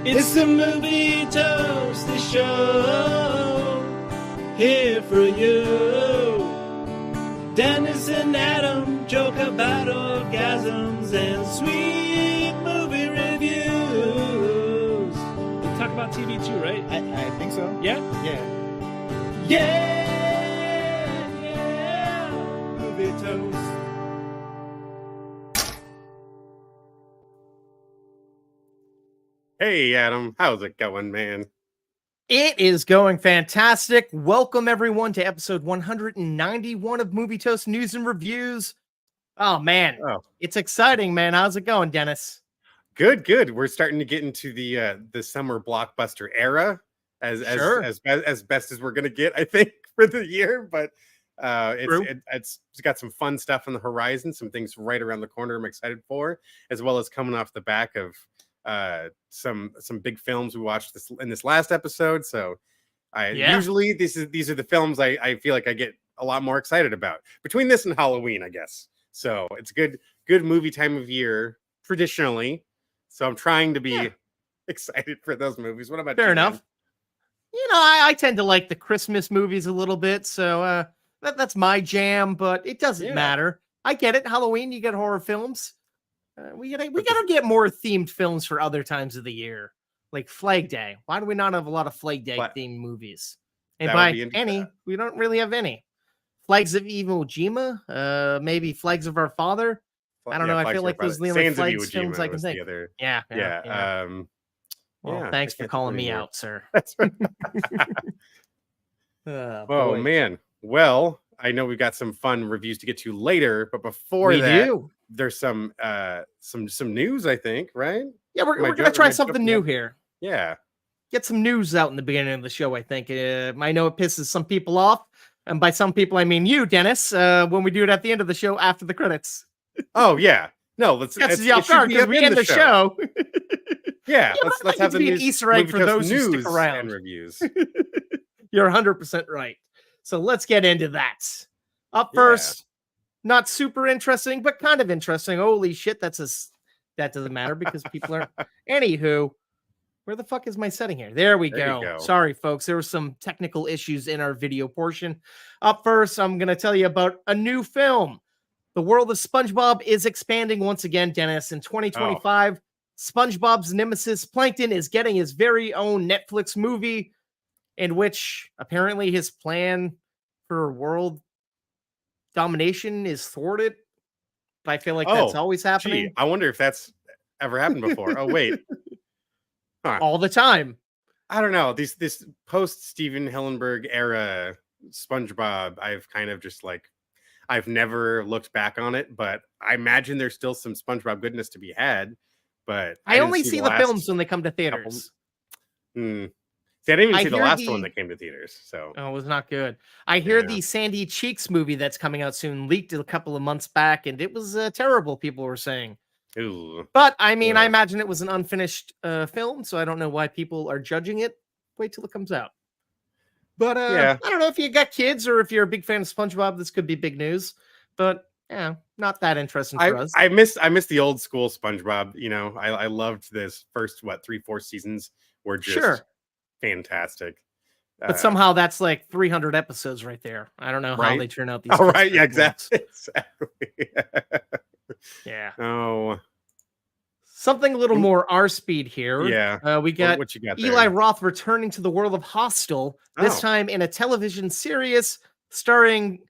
It's the Movie Toasty Show, here for you. Dennis and Adam joke about orgasms and sweet movie reviews. We talk about TV too, right? I think so. Yeah? Yeah. Yeah! Movie Toast. Hey, Adam. How's it going, man? It is going fantastic. Welcome, everyone, to episode 191 of Movie Toast News and Reviews. Oh, man. It's exciting, man. How's it going, Dennis? Good, good. We're starting to get into the summer blockbuster era as best as we're going to get, I think, for the year. But it's got some fun stuff on the horizon, some things right around the corner I'm excited for, as well as coming off the back of some big films we watched in this last episode. So usually these are the films I feel like I get a lot more excited about between this and Halloween, I guess. So it's good movie time of year traditionally. So I'm trying to be excited for those movies. What about Fair you, enough. man? You know, I tend to like the Christmas movies a little bit, so that's my jam, but it doesn't matter. I get it. Halloween, you get horror films. We gotta get more themed films for other times of the year, like Flag Day. Why do we not have a lot of Flag Day themed movies? And by any, we don't really have any. Flags of Iwo Jima, maybe Flags of Our Father. I don't know. I feel like those are the only Flags films I can think. Yeah. Well, thanks for calling me out, sir. Oh man. Well, I know we've got some fun reviews to get to later, but before there's some news, I think, right? Yeah, we're gonna try something new here. Yeah. Get some news out in the beginning of the show, I think. I know it pisses some people off. And by some people, I mean you, Dennis, when we do it at the end of the show after the credits. Oh, yeah. No, let's because we end the show. Yeah, let's have the news, an Easter egg for those who stick around. And reviews. You're 100% right. So let's get into that. Up first, not super interesting, but kind of interesting. Holy shit, that doesn't matter because people aren't. Anywho, where the fuck is my setting here? There we go. Sorry, folks. There were some technical issues in our video portion. Up first, I'm going to tell you about a new film. The world of SpongeBob is expanding once again, Dennis. In 2025, SpongeBob's nemesis, Plankton, is getting his very own Netflix movie in which apparently his plan for world domination is thwarted. But I feel like that's always happening. I wonder if that's ever happened before. Oh, wait. Huh. All the time. I don't know. This post Steven Hillenburg era SpongeBob, I've kind of just like, I've never looked back on it, but I imagine there's still some SpongeBob goodness to be had. But I only see the films when they come to theaters. See, I didn't even see the last one that came to theaters. So it was not good. I hear the Sandy Cheeks movie that's coming out soon leaked a couple of months back, and it was terrible. People were saying. Ooh. But I mean, I imagine it was an unfinished film, so I don't know why people are judging it. Wait till it comes out. But I don't know if you got kids or if you're a big fan of SpongeBob, this could be big news. But not that interesting for us. I miss the old school SpongeBob. You know, I loved this first 3-4 seasons were just fantastic. But somehow that's like 300 episodes right there. I don't know how they turn out these. Oh, right. Yeah, exactly. Yeah. Oh. Something a little more our speed here. Yeah. We got, what you got Eli Roth returning to the world of Hostel, this time in a television series starring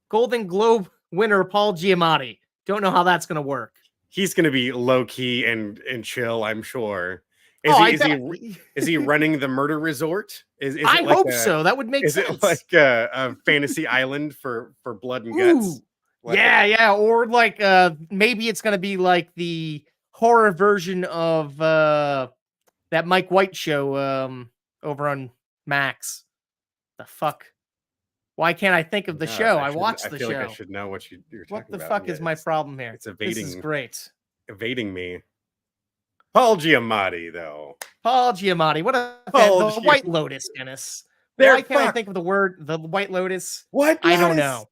Golden Globe winner Paul Giamatti. Don't know how that's going to work. He's going to be low key and chill, I'm sure. Is he running the murder resort? I hope so. That would make sense. Is it like a fantasy island for blood and guts? Yeah. Or like maybe it's going to be like the horror version of that Mike White show over on Max. The fuck? Why can't I think of the show? I watched the show. I feel like I should know what you're talking about. What the fuck is my problem here? It's evading. This is great. Evading me. Paul Giamatti, though. Paul Giamatti. What a the White Lotus, Dennis. Why can't I think of the White Lotus? What? I don't know.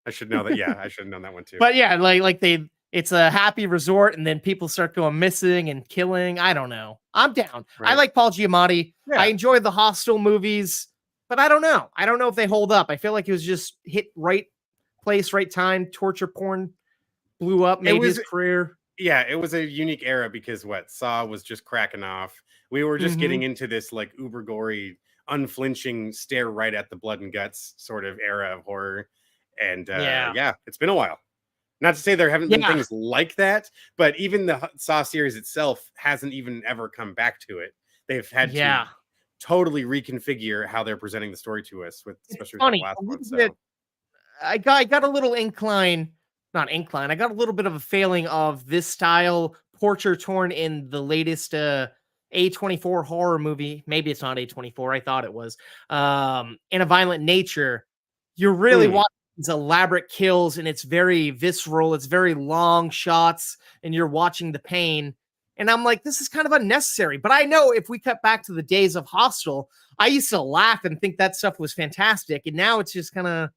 I should know that. Yeah, I should have known that one too. But yeah, like they it's a happy resort, and then people start going missing and killing. I don't know. I'm down. Right. I like Paul Giamatti. Yeah. I enjoy the Hostel movies, but I don't know. I don't know if they hold up. I feel like it was just hit right place, right time. Torture porn blew up, made his career. Yeah, it was a unique era because Saw was just cracking off. We were just getting into this like uber gory, unflinching stare right at the blood and guts sort of era of horror. And yeah, it's been a while. Not to say there haven't been things like that, but even the Saw series itself hasn't even ever come back to it. They've had to totally reconfigure how they're presenting the story to us, especially with the last one. So. I got a little not incline. I got a little bit of a failing of this style torture torn in the latest A24 horror movie. Maybe it's not A24. I thought it was. In a Violent Nature, you're really watching these elaborate kills, and it's very visceral. It's very long shots, and you're watching the pain. And I'm like, this is kind of unnecessary. But I know if we cut back to the days of Hostel, I used to laugh and think that stuff was fantastic. And now it's just kind of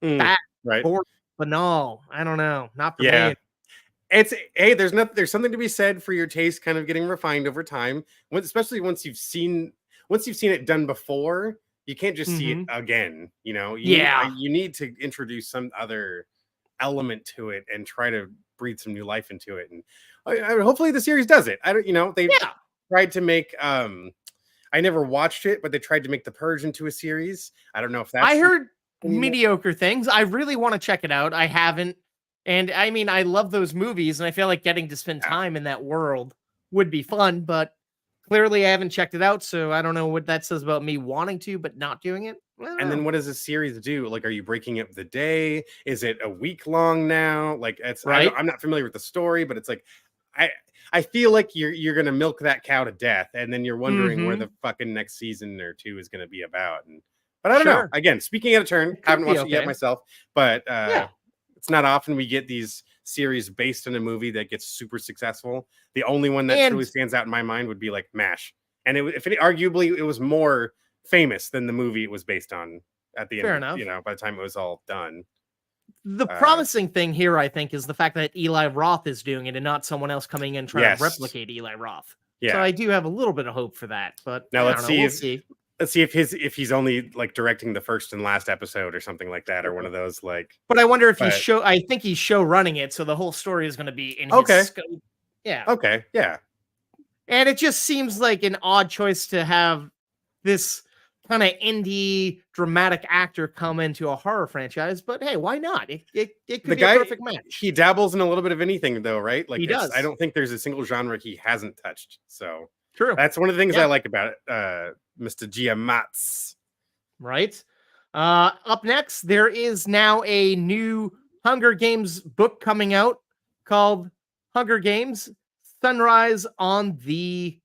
bad, boring, banal. I don't know. Not for me. It's there's something to be said for your taste kind of getting refined over time, especially once you've seen it done before. You can't just see it again, you know. You need to introduce some other element to it and try to breathe some new life into it. And hopefully the series does it. They tried to make I never watched it, but they tried to make The Purge into a series. I don't know if that's... I heard mediocre things. I really want to check it out. I haven't. And I mean, I love those movies, and I feel like getting to spend time in that world would be fun, but clearly I haven't checked it out, so I don't know what that says about me wanting to, but not doing it. And then what does a series do? Like, are you breaking up the day? Is it a week long now? Like, it's right. I'm not familiar with the story, but it's like, I feel like you're gonna milk that cow to death, and then you're wondering where the fucking next season or two is gonna be about. But I don't know. Again, speaking out of turn, I haven't watched it yet myself, but it's not often we get these series based on a movie that gets super successful. The only one that truly stands out in my mind would be like MASH, and arguably it was more famous than the movie it was based on at the end. Fair enough. By the time it was all done. The promising thing here, I think, is the fact that Eli Roth is doing it and not someone else coming in trying to replicate Eli Roth. Yeah. So I do have a little bit of hope for that. But now let's see. Let's see if he's only like directing the first and last episode or something like that, or one of those like. But I wonder if I think he's show running it, so the whole story is going to be in his scope. Yeah. Okay. Yeah. And it just seems like an odd choice to have this kind of indie dramatic actor come into a horror franchise, but hey, why not? It could be a perfect match. He dabbles in a little bit of anything, though, right? Like he does. I don't think there's a single genre he hasn't touched. So true. That's one of the things I like about it. Mr. Giamatti. Right. Up next, there is now a new Hunger Games book coming out called Hunger Games: Sunrise on the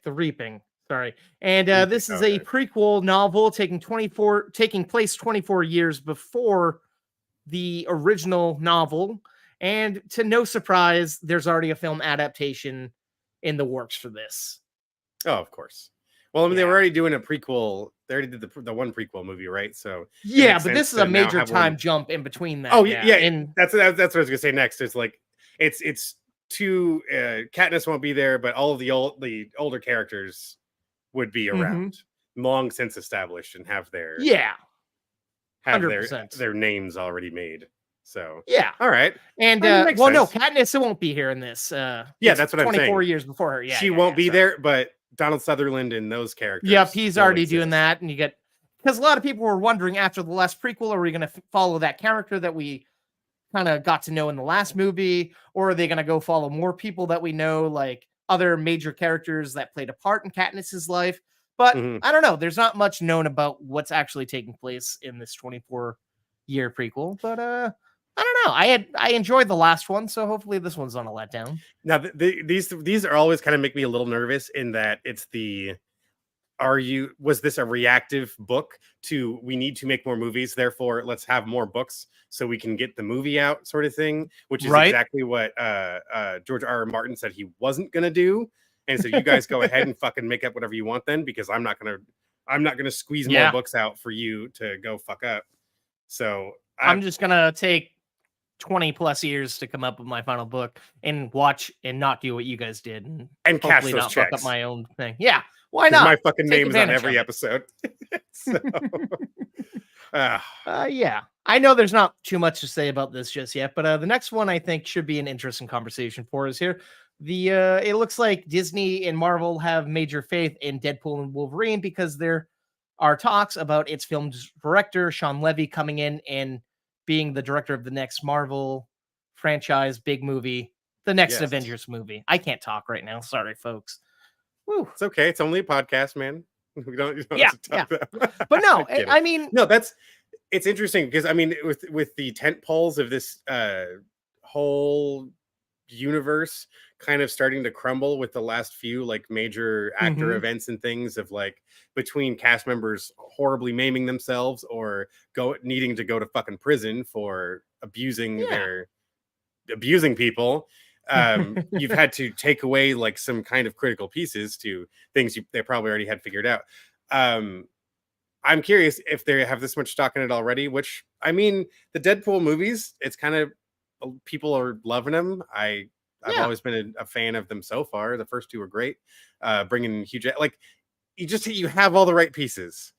Reaping. Sorry. And this is a prequel novel taking place 24 years before the original novel. And to no surprise, there's already a film adaptation in the works for this. Oh, of course. Well, I mean, they were already doing a prequel. They already did the one prequel movie, right? So yeah, but this is a major time jump in between that. Oh yeah, and that's what I was going to say next. It's like it's two Katniss won't be there, but all of the older characters would be around, long since established, and have their their names already made. So yeah, all right. And no, Katniss won't be here in this. That's what I'm saying. 24 years before her. Yeah, she won't be there, but Donald Sutherland and those characters. Yep, he's already doing that, and you get because a lot of people were wondering after the last prequel, are we going to follow that character that we kind of got to know in the last movie, or are they going to go follow more people that we know, like other major characters that played a part in Katniss's life? But I don't know. There's not much known about what's actually taking place in this 24-year prequel. But I don't know. I enjoyed the last one, so hopefully this one's on a letdown. Now these are always kind of make me a little nervous in that it's was this a reactive book to we need to make more movies, therefore let's have more books so we can get the movie out sort of thing, which is exactly what George R.R. Martin said he wasn't gonna do. And so you guys go ahead and fucking make up whatever you want then, because I'm not gonna squeeze more books out for you to go fuck up. So I'm just gonna take 20 plus years to come up with my final book and watch and not do what you guys did and cash hopefully those not fuck checks. up my own thing. Yeah, why 'Cause not? my fucking Take name's on advantage every of it. episode. So, Yeah, I know there's not too much to say about this just yet, but the next one I think should be an interesting conversation for us here. It looks like Disney and Marvel have major faith in Deadpool and Wolverine because there are talks about its film's director Sean Levy coming in and being the director of the next Marvel franchise big movie, the next Yes. Avengers movie. I can't talk right now. Sorry, folks. Woo. It's okay. It's only a podcast, man. We don't Yeah, have to talk that. But no, I'm kidding. I mean, no, it's interesting because I mean, with the tent poles of this whole universe kind of starting to crumble with the last few like major actor events and things of like between cast members horribly maiming themselves or needing to go to fucking prison for abusing people. You've had to take away like some kind of critical pieces to things they probably already had figured out. I'm curious if they have this much stock in it already, which I mean, the Deadpool movies, it's kind of people are loving them. I've always been a fan of them so far. The first two were great. Bringing huge, like you have all the right pieces.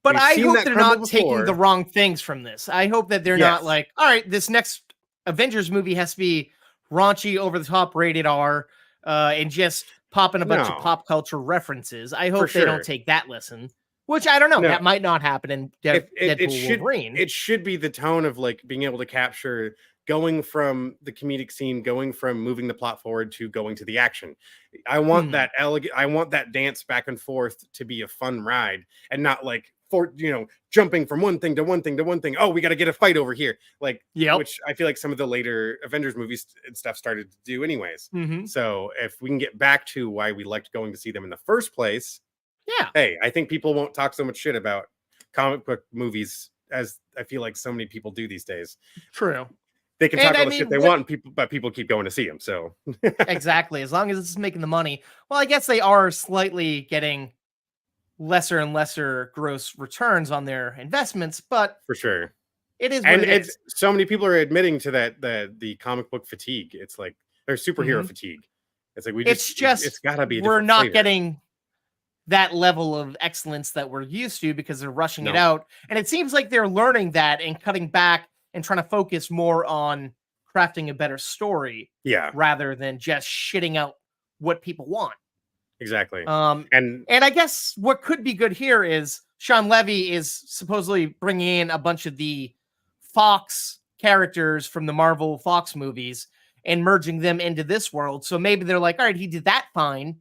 But I hope they're not taking the wrong things from this. I hope that they're not like, all right, this next Avengers movie has to be raunchy, over the top, rated R, and just popping a bunch of pop culture references. I hope they don't take that lesson. Which I don't know. That might not happen in Deadpool Wolverine. It should be the tone of like being able to capture going from the comedic scene, going from moving the plot forward to going to the action. I want that I want that dance back and forth to be a fun ride and not like jumping from one thing to one thing to one thing. Oh, we got to get a fight over here. Like, which I feel like some of the later Avengers movies and stuff started to do anyways. So if we can get back to why we liked going to see them in the first place, hey, I think people won't talk so much shit about comic book movies as I feel like so many people do these days. True. They can talk all the shit they want, but people keep going to see them. So exactly, as long as it's making the money. Well, I guess they are slightly getting lesser and lesser gross returns on their investments, but for sure, it is. What it is. So many people are admitting to that the comic book fatigue. It's like there's superhero fatigue. It's like it's gotta be. We're not getting that level of excellence that we're used to because they're rushing it out, and it seems like they're learning that and cutting back and trying to focus more on crafting a better story, rather than just shitting out what people want. Exactly. And I guess what could be good here is Sean Levy is supposedly bringing in a bunch of the Fox characters from the Marvel Fox movies and merging them into this world. So maybe they're like, all right, he did that fine.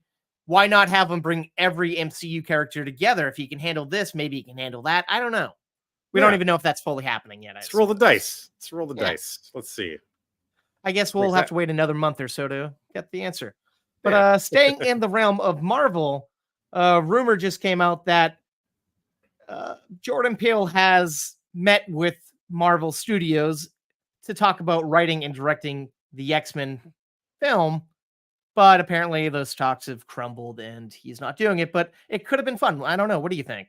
Why not have him bring every MCU character together? If he can handle this, maybe he can handle that. I don't know. We don't even know if that's fully happening yet. Let's roll the dice. Dice. Let's see. I guess we'll have to wait another month or so to get the answer. But staying in the realm of Marvel, rumor just came out that Jordan Peele has met with Marvel Studios to talk about writing and directing the X-Men film. But apparently those talks have crumbled and he's not doing it. But it could have been fun. I don't know. What do you think?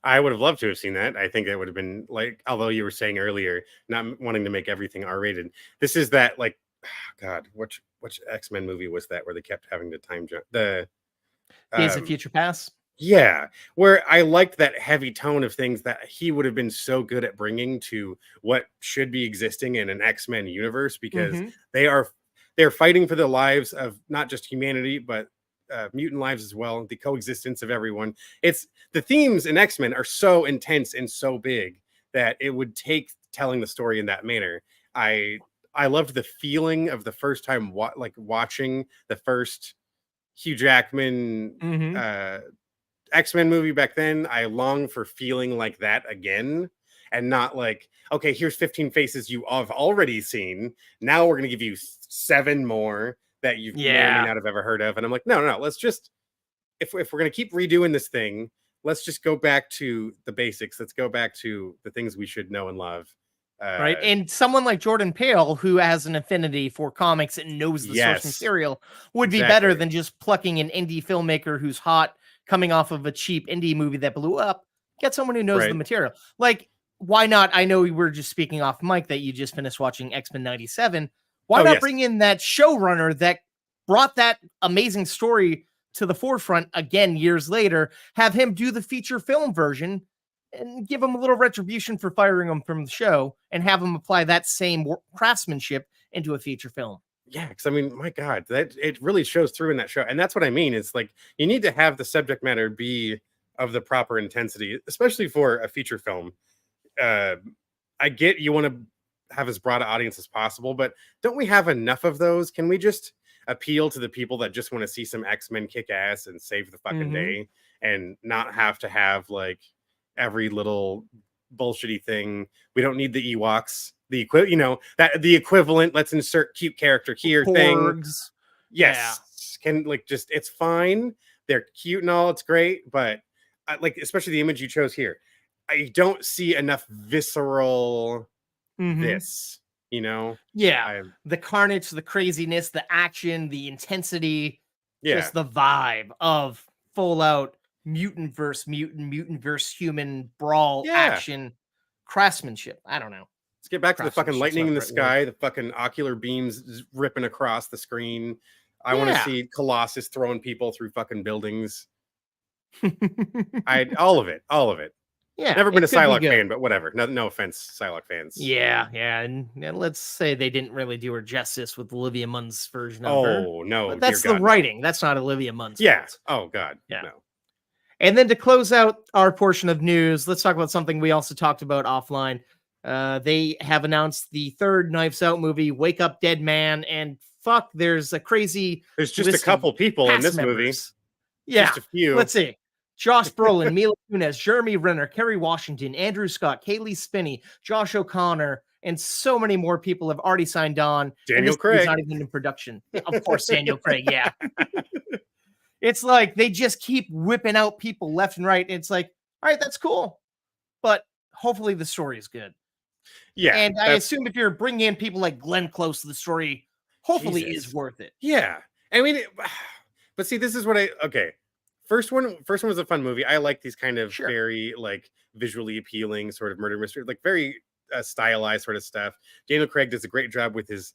I would have loved to have seen that. I think it would have been like, although you were saying earlier, not wanting to make everything R-rated. This is that like, God, which X-Men movie was that where they kept having to time jump? The Days of Future Past? Yeah, where I liked that heavy tone of things that he would have been so good at bringing to what should be existing in an X-Men universe because they're fighting for the lives of not just humanity, but mutant lives as well, the coexistence of everyone. It's the themes in X-Men are so intense and so big that it would take telling the story in that manner. I loved the feeling of the first time watching the first Hugh Jackman X-Men movie back then. I long for feeling like that again and not like, okay, here's 15 faces you have already seen. Now we're going to give you 7 more that you may or may not have ever heard of. And I'm like, no, let's just, if we're going to keep redoing this thing, let's just go back to the basics. Let's go back to the things we should know and love. Right. And someone like Jordan Peele, who has an affinity for comics and knows the source material, would be better than just plucking an indie filmmaker who's hot, coming off of a cheap indie movie that blew up. Get someone who knows the material. Like, why not? I know we were just speaking off mic that you just finished watching X-Men 97. Why not bring in that showrunner that brought that amazing story to the forefront again years later, have him do the feature film version and give him a little retribution for firing him from the show and have him apply that same craftsmanship into a feature film. Yeah, because I mean, my God, that it really shows through in that show. And that's what I mean. It's like you need to have the subject matter be of the proper intensity, especially for a feature film. I get you want to have as broad an audience as possible, but don't we have enough of those? Can we just appeal to the people that just want to see some X-Men kick ass and save the fucking day and not have to have like every little bullshitty thing? We don't need the Ewoks, the equivalent. Let's insert cute character here thing. Yes, can like just it's fine. They're cute and all. It's great, but like especially the image you chose here, I don't see enough visceral this. The carnage, the craziness, the action, the intensity, just the vibe of full out mutant verse human brawl action craftsmanship. I don't know. Let's get back to the fucking lightning in the sky, the fucking ocular beams ripping across the screen. I want to see Colossus throwing people through fucking buildings. All of it. Yeah, never been a Psylocke fan, but whatever. No offense, Psylocke fans. Yeah, and let's say they didn't really do her justice with Olivia Munn's version of her. Oh no, but that's the writing. That's not Olivia Munn's. Yeah. fault. Oh God. Yeah. No. And then to close out our portion of news, let's talk about something we also talked about offline. They have announced the third Knives Out movie, Wake Up Dead Man, and fuck, there's a crazy. There's just a couple people in this movie. Yeah, just a few. Let's see. Josh Brolin, Mila Kunis, Jeremy Renner, Kerry Washington, Andrew Scott, Kaylee Spinney, Josh O'Connor, and so many more people have already signed on. Daniel Craig. Not even in production. Of course, Daniel Craig, yeah. It's like they just keep whipping out people left and right. And it's like, all right, that's cool. But hopefully the story is good. Yeah. And I assume if you're bringing in people like Glenn Close, the story hopefully is worth it. Yeah. I mean, but see, this is what First one was a fun movie. I like these kind of very like visually appealing sort of murder mystery, like very stylized sort of stuff. Daniel Craig does a great job with his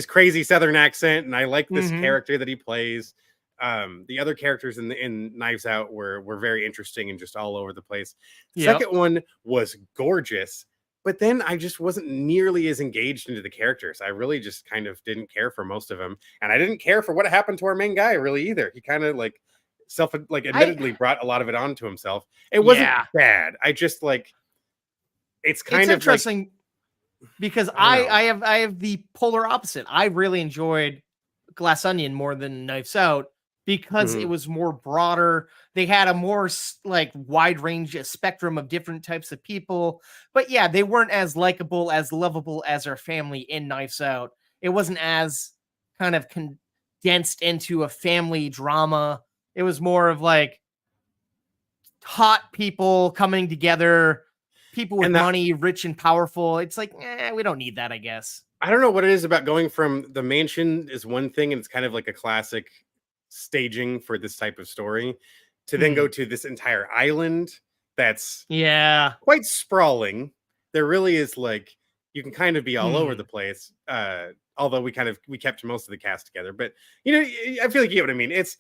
crazy Southern accent, and I like this character that he plays. The other characters in Knives Out were very interesting and just all over the place. Second one was gorgeous, but then I just wasn't nearly as engaged into the characters. I really just kind of didn't care for most of them, and I didn't care for what happened to our main guy really either. He kind of like admittedly brought a lot of it onto himself. It wasn't bad. I just like it's kind of interesting because I have the polar opposite. I really enjoyed Glass Onion more than Knives Out because it was more broader. They had a more like wide range spectrum of different types of people, but yeah, they weren't as likable, as lovable as our family in Knives Out. It wasn't as kind of condensed into a family drama. It was more of like hot people coming together, people with money, rich and powerful. It's like, we don't need that, I guess. I don't know what it is about going from the mansion is one thing, and it's kind of like a classic staging for this type of story, to then go to this entire island that's quite sprawling. There really is like, you can kind of be all over the place. Although we kept most of the cast together, but I feel like you get what I mean. It's,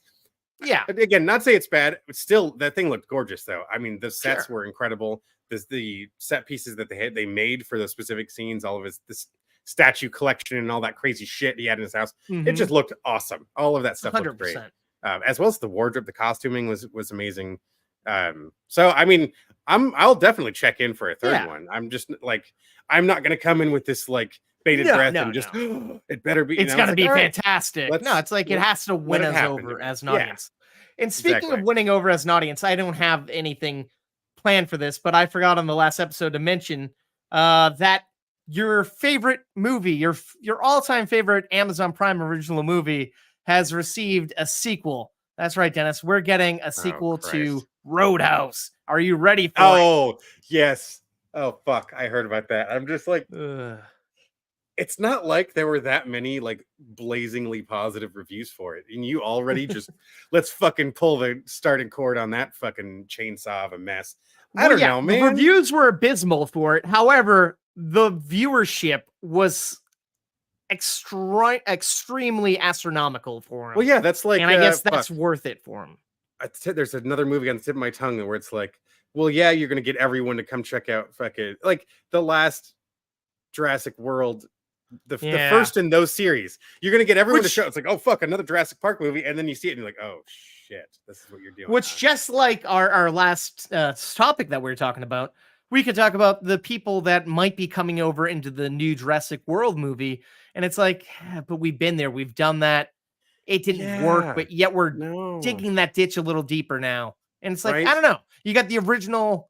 again, not to say it's bad, but still that thing looked gorgeous though. I mean, the sets were incredible. The set pieces that they made for the specific scenes, all of this statue collection and all that crazy shit he had in his house, it just looked awesome. All of that stuff 100%. Looked great. As well as the wardrobe, the costuming was amazing. So I mean, I'll definitely check in for a third one. I'm just like, I'm not gonna come in with this like bated breath and just it better be. It's gotta be fantastic. No, it's like it has to win us over as an audience. And speaking of winning over as an audience, I don't have anything planned for this, but I forgot on the last episode to mention that your favorite movie, your all-time favorite Amazon Prime original movie, has received a sequel. That's right, Dennis. We're getting a sequel to Roadhouse. Are you ready for it? Oh, yes. Oh, fuck. I heard about that. I'm just like, it's not like there were that many like blazingly positive reviews for it, and you already just let's fucking pull the starting cord on that fucking chainsaw of a mess. I don't know, man. The reviews were abysmal for it. However, the viewership was extremely astronomical for him. Well, yeah, that's like, and I guess that's worth it for him. There's another movie on the tip of my tongue where it's like, well, yeah, you're gonna get everyone to come check out fucking like the last Jurassic World, the first in those series. You're gonna get everyone to show. It's like, oh fuck, another Jurassic Park movie, and then you see it and you're like, oh shit, this is what you're doing. Which, just like our last topic that we were talking about, we could talk about the people that might be coming over into the new Jurassic World movie, and it's like, but we've been there, we've done that. It didn't work, but yet we're digging that ditch a little deeper now. And it's like, I don't know. You got the original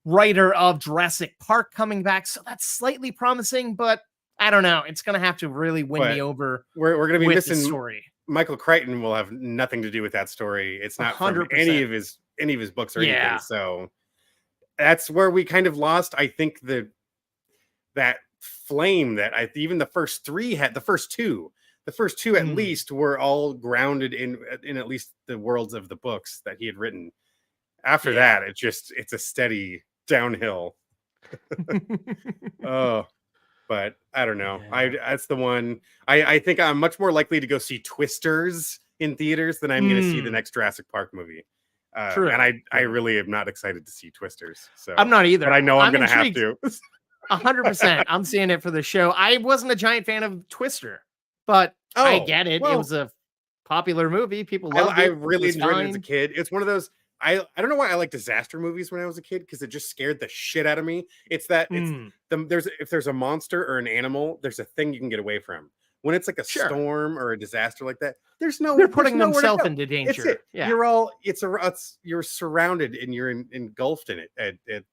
writer of Jurassic Park coming back, so that's slightly promising, but I don't know. It's going to have to really win me over. We're going to be missing the story. Michael Crichton will have nothing to do with that story. It's not 100%. From any of his books or anything. So that's where we kind of lost. I think that flame that even the first three had. The first two at least were all grounded in at least the worlds of the books that he had written. After that, it's a steady downhill. Oh, but I don't know. That's the one. I think I'm much more likely to go see Twisters in theaters than I'm going to see the next Jurassic Park movie. True. And I really am not excited to see Twisters. So I'm not either. But I know I'm going to have to. 100%. I'm seeing it for the show. I wasn't a giant fan of Twister, but I get it. Well, it was a popular movie. People loved it. I really enjoyed it as a kid. It's one of those. I don't know why I like disaster movies when I was a kid, because it just scared the shit out of me. It's that if there's a monster or an animal, there's a thing you can get away from. When it's like a storm or a disaster like that, they're putting themselves into danger. You're surrounded and you're engulfed in it.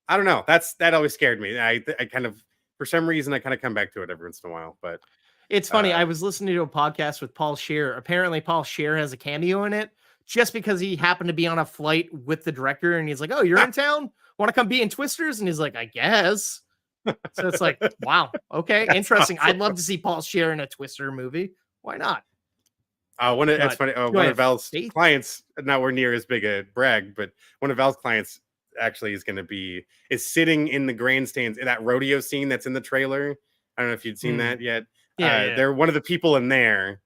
I don't know. That always scared me. I kind of, for some reason, I kind of come back to it every once in a while. But it's funny. I was listening to a podcast with Paul Scheer. Apparently, Paul Scheer has a cameo in it, just because he happened to be on a flight with the director, and he's like, "Oh, you're in town? Want to come be in Twisters?" And he's like, "I guess." So it's like, wow, okay, interesting. Awesome. I'd love to see Paul Scheer in a Twister movie. Why not? It's funny. One of Val's clients, nowhere near as big a brag, but one of Val's clients actually is sitting in the grandstands in that rodeo scene that's in the trailer. I don't know if you'd seen that yet. They're one of the people in there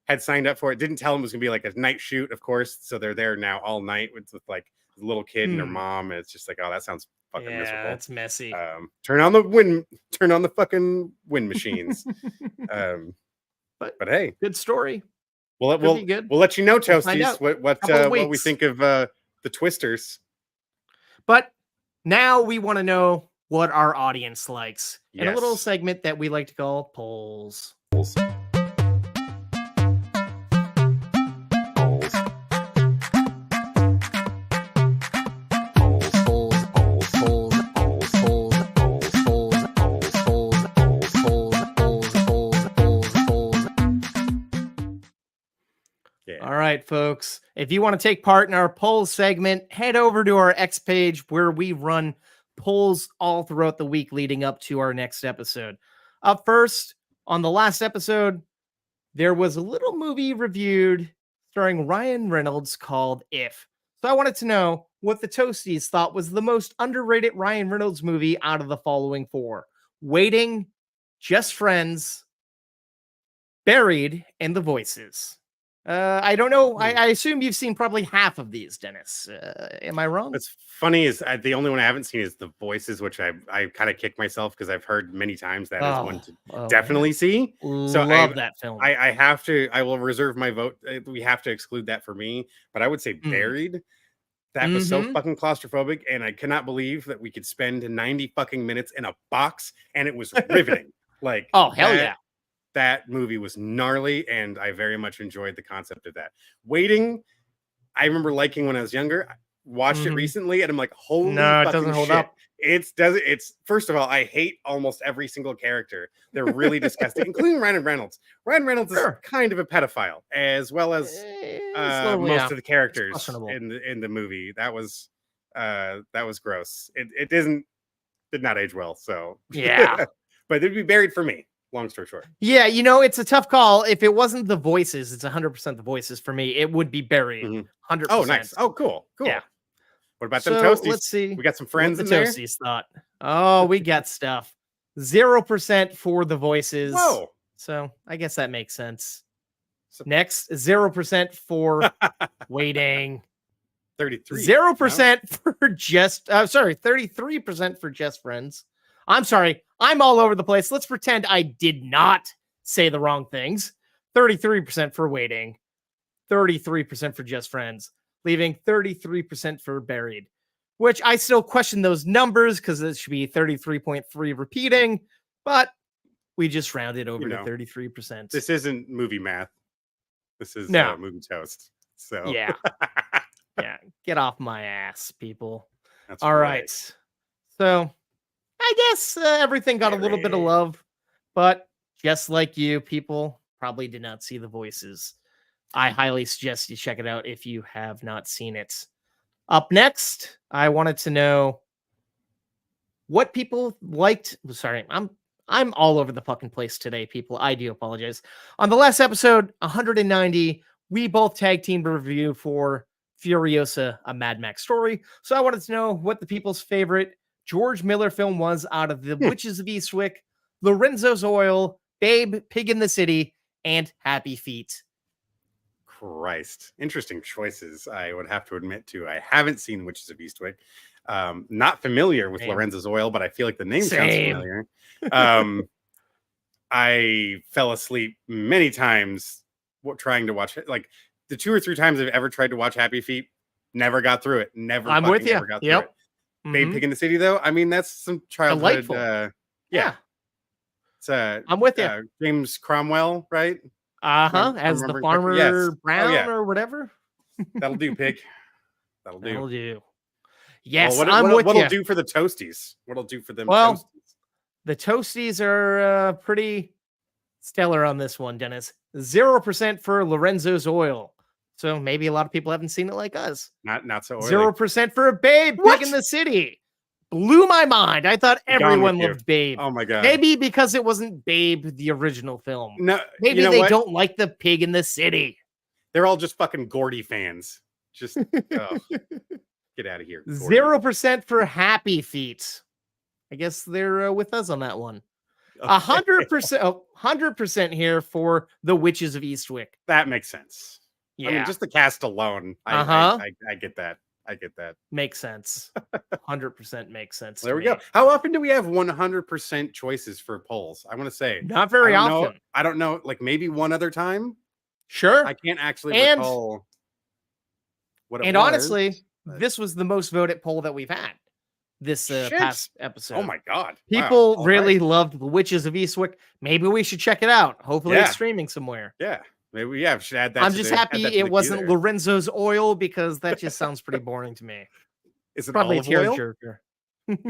had signed up for it. Didn't tell them it was gonna be like a night shoot, of course. So they're there now all night with like a little kid and their mom. And it's just like, oh, that sounds fucking miserable. That's messy. Turn on the fucking wind machines. But hey, good story. We'll let you know, Toasties, what we think of the Twisters. But now we want to know what our audience likes in a little segment that we like to call polls. All right, folks. If you want to take part in our polls segment, head over to our X page where we run polls all throughout the week leading up to our next episode. Up first, on the last episode, there was a little movie reviewed starring Ryan Reynolds called If. So I wanted to know what the Toasties thought was the most underrated Ryan Reynolds movie out of the following four: Waiting, Just Friends, Buried, and The Voices. I don't know. I assume you've seen probably half of these, Dennis. Am I wrong? What's funny is the only one I haven't seen is The Voices, which I kind of kick myself because I've heard many times that is one to definitely see. So love that film. I will reserve my vote. We have to exclude that for me. But I would say Buried. That was so fucking claustrophobic, and I cannot believe that we could spend 90 fucking minutes in a box and it was riveting. Like, oh hell yeah. That movie was gnarly, and I very much enjoyed the concept of that. Waiting, I remember liking when I was younger. I watched it recently, and I'm like, holy fucking it doesn't hold shit. up. It's first of all, I hate almost every single character. They're really disgusting, including Ryan Reynolds. Ryan Reynolds is kind of a pedophile, as well as most of the characters in the movie. That was gross. It did not age well. So yeah, but it'd be Buried for me. long story short. Yeah, it's a tough call. If it wasn't the voices, it's 100% the voices for me. It would be Buried. 100%. Oh, nice. Oh, cool. Yeah. What about them So toasties? let's see. We got some What friends the in there. toasties thought. Oh, we got stuff. 0% for the voices. Whoa. So I guess that makes sense. Next, 0% for Waiting. 33. 0% for just 33% for Just Friends. I'm sorry, I'm all over the place. Let's pretend I did not say the wrong things. 33% for Waiting, 33% for Just Friends, leaving 33% for Buried, which I still question those numbers because it should be 33.3 repeating, but we just rounded over to 33%. This isn't movie math. This is movie toast. So yeah. Yeah, get off my ass, people. That's all right. So I guess everything got a little bit of love, but just like you, people probably did not see the voices. I highly suggest you check it out if you have not seen it. Up next, I wanted to know what people liked. Sorry, I'm all over the fucking place today, people. I do apologize. On the last episode, 190, we both tag teamed a review for Furiosa, a Mad Max story. So I wanted to know what the people's favorite George Miller film was out of The Witches of Eastwick, Lorenzo's Oil, Babe, Pig in the City, and Happy Feet. Christ. Interesting choices, I would have to admit to. I haven't seen Witches of Eastwick. Not familiar with Lorenzo's Oil, but I feel like the name sounds familiar. I fell asleep many times trying to watch it. Like the 2 or 3 times I've ever tried to watch Happy Feet, never got through it. I'm with you. Got through it. Babe, Pig in the City, though. I mean, that's some childhood. Yeah. It's I'm with you. James Cromwell, right? As the farmer Brown or whatever. That'll do, Pig. That'll do. That'll do. Yes, well, I'm with you. What'll do for the toasties? What'll do for them? Well, toasties? The toasties are pretty stellar on this one, Dennis. 0% for Lorenzo's Oil. So maybe a lot of people haven't seen it like us. Not so oily. 0% for Babe, Pig in the City. Blew my mind. I thought everyone loved Babe. Oh my god. Maybe because it wasn't Babe, the original film. No, maybe they don't like the Pig in the City. They're all just fucking Gordy fans. Just get out of here. Gordy. 0% for Happy Feet. I guess they're with us on that one. 100% here for The Witches of Eastwick. That makes sense. Yeah, I mean, just the cast alone. I get that. I get that. Makes sense. 100% makes sense. There we go. How often do we have 100% choices for polls? I want to say not very often. I don't know. Like maybe one other time. Sure. I can't actually recall what it was. And honestly, this was the most voted poll that we've had this past episode. Oh my god. People really loved The Witches of Eastwick. Maybe we should check it out. Hopefully it's streaming somewhere. Yeah. Maybe we should add that. I'm just happy it wasn't Lorenzo's Oil because that just sounds pretty boring to me. Is it probably olive oil? Tearjerker?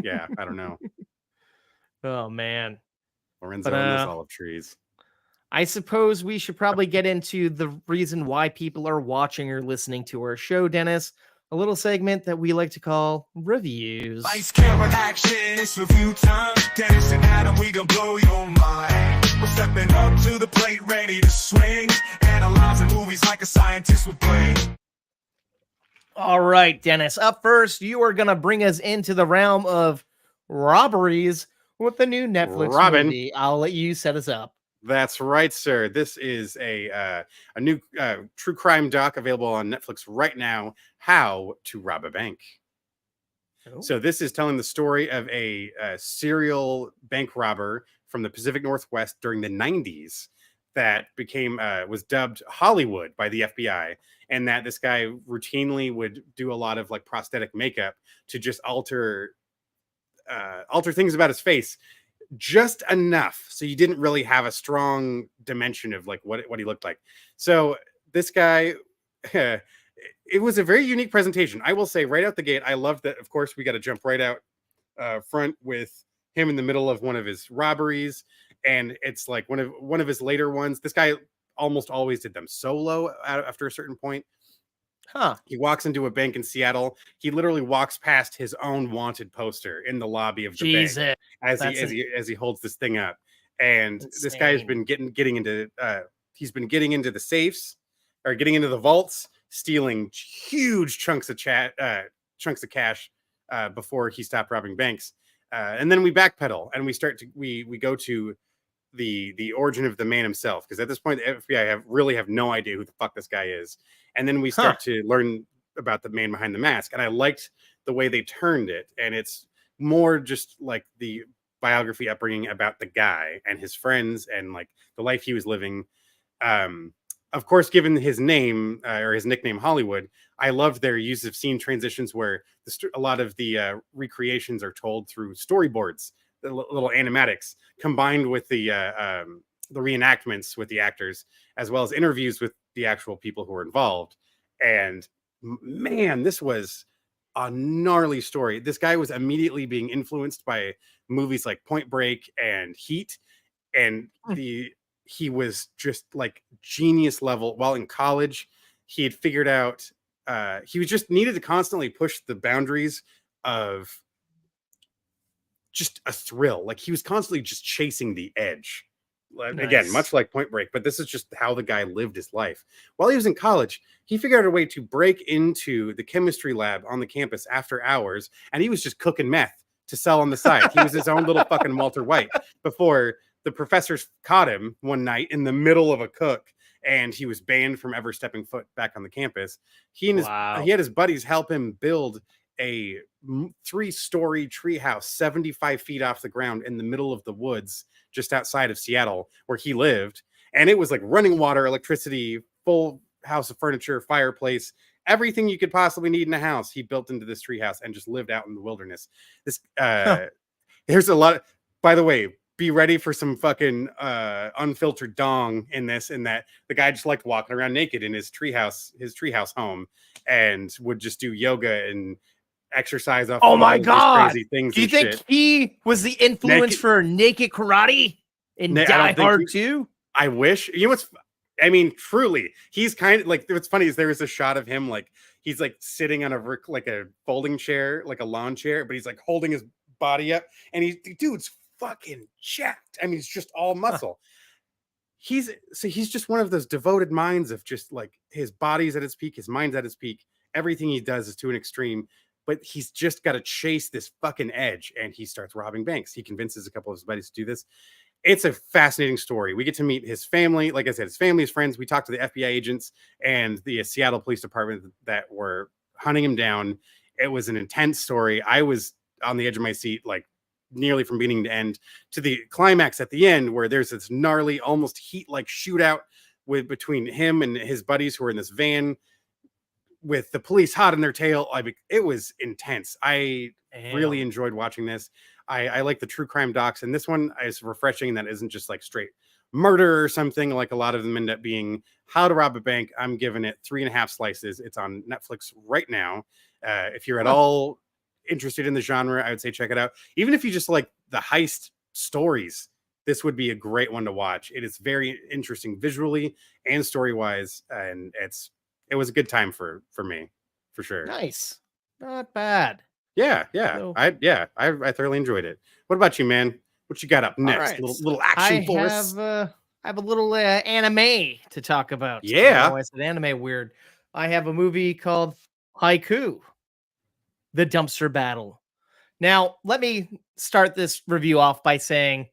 Yeah, I don't know. Oh man. Lorenzo and those olive trees. I suppose we should probably get into the reason why people are watching or listening to our show, Dennis. A little segment that we like to call reviews. Lights, camera, action, it's review time. Dennis and Adam, we gon' blow your mind. We're stepping up to the plate, ready to swing. Analyzing movies like a scientist would brain. All right, Dennis. Up first, you are going to bring us into the realm of robberies with the new Netflix movie. I'll let you set us up. That's right, sir. This is a new true crime doc available on Netflix right now. How to Rob a Bank. Oh. So this is telling the story of a serial bank robber from the Pacific Northwest during the 90s that was dubbed Hollywood by the FBI, and that this guy routinely would do a lot of like prosthetic makeup to just alter things about his face. Just enough so you didn't really have a strong dimension of like what he looked like. So this guy, it was a very unique presentation. I will say right out the gate, I love that. Of course, we got to jump right out front with him in the middle of one of his robberies, and it's like one of his later ones. This guy almost always did them solo after a certain point. Huh. He walks into a bank in Seattle. He literally walks past his own wanted poster in the lobby of the bank as he holds this thing up. and this guy has been getting into he's been getting into the safes or getting into the vaults, stealing huge chunks of cash before he stopped robbing banks. And then we backpedal and we go to the origin of the man himself, because at this point the FBI really have no idea who the fuck this guy is. And then we start to learn about the man behind the mask, and I liked the way they turned it, and it's more just like the biography upbringing about the guy and his friends and like the life he was living. Of course, given his name or his nickname Hollywood, I loved their use of scene transitions where a lot of the recreations are told through storyboards, the little animatics, combined with the reenactments with the actors, as well as interviews with the actual people who were involved. And man, this was a gnarly story. This guy was immediately being influenced by movies like Point Break and Heat, and he was just like genius level. While in college, he had figured out he was just needed to constantly push the boundaries of just a thrill. Like he was constantly just chasing the edge. Again, much like Point Break, but this is just how the guy lived his life. While he was in college, he figured out a way to break into the chemistry lab on the campus after hours, and he was just cooking meth to sell on the side. He was his own little fucking Walter White before the professors caught him one night in the middle of a cook, and he was banned from ever stepping foot back on the campus. He had his buddies help him build a 3-story treehouse 75 feet off the ground in the middle of the woods just outside of Seattle where he lived. And it was like running water, electricity, full house of furniture, fireplace, everything you could possibly need in a house he built into this treehouse and just lived out in the wilderness. This there's a lot by the way, be ready for some fucking unfiltered dong in this, and that the guy just liked walking around naked in his treehouse home, and would just do yoga and exercise off. Oh my god! Crazy things. Do you think he was the influence for naked karate in Die Hard 2? I wish. You know what's? I mean, truly, he's kind of like. What's funny is there was a shot of him like he's like sitting on a folding chair, like a lawn chair, but he's like holding his body up, and dude's fucking jacked. I mean, he's just all muscle. He's just one of those devoted minds of just like his body's at its peak, his mind's at its peak. Everything he does is to an extreme, but he's just got to chase this fucking edge, and he starts robbing banks. He convinces a couple of his buddies to do this. It's a fascinating story. We get to meet his family. Like I said, his family, his friends. We talked to the FBI agents and the Seattle Police Department that were hunting him down. It was an intense story. I was on the edge of my seat, like nearly from beginning to end, to the climax at the end where there's this gnarly, almost Heat-like shootout between him and his buddies who are in this van with the police hot in their tail. It was intense. I really enjoyed watching this. I like the true crime docs, and this one is refreshing that isn't just like straight murder or something like a lot of them end up being. How to Rob a Bank, I'm giving it 3.5 slices. It's on Netflix right now. If you're at all interested in the genre, I would say check it out. Even if you just like the heist stories, this would be a great one to watch. It is very interesting visually and story-wise, and it was a good time for me, for sure. Nice. Not bad. Yeah. I thoroughly enjoyed it. What about you, man? What you got up next? Right. Little action for us. I have a little anime to talk about. Yeah. I said anime weird. I have a movie called Haikyu, The Dumpster Battle. Now, let me start this review off by saying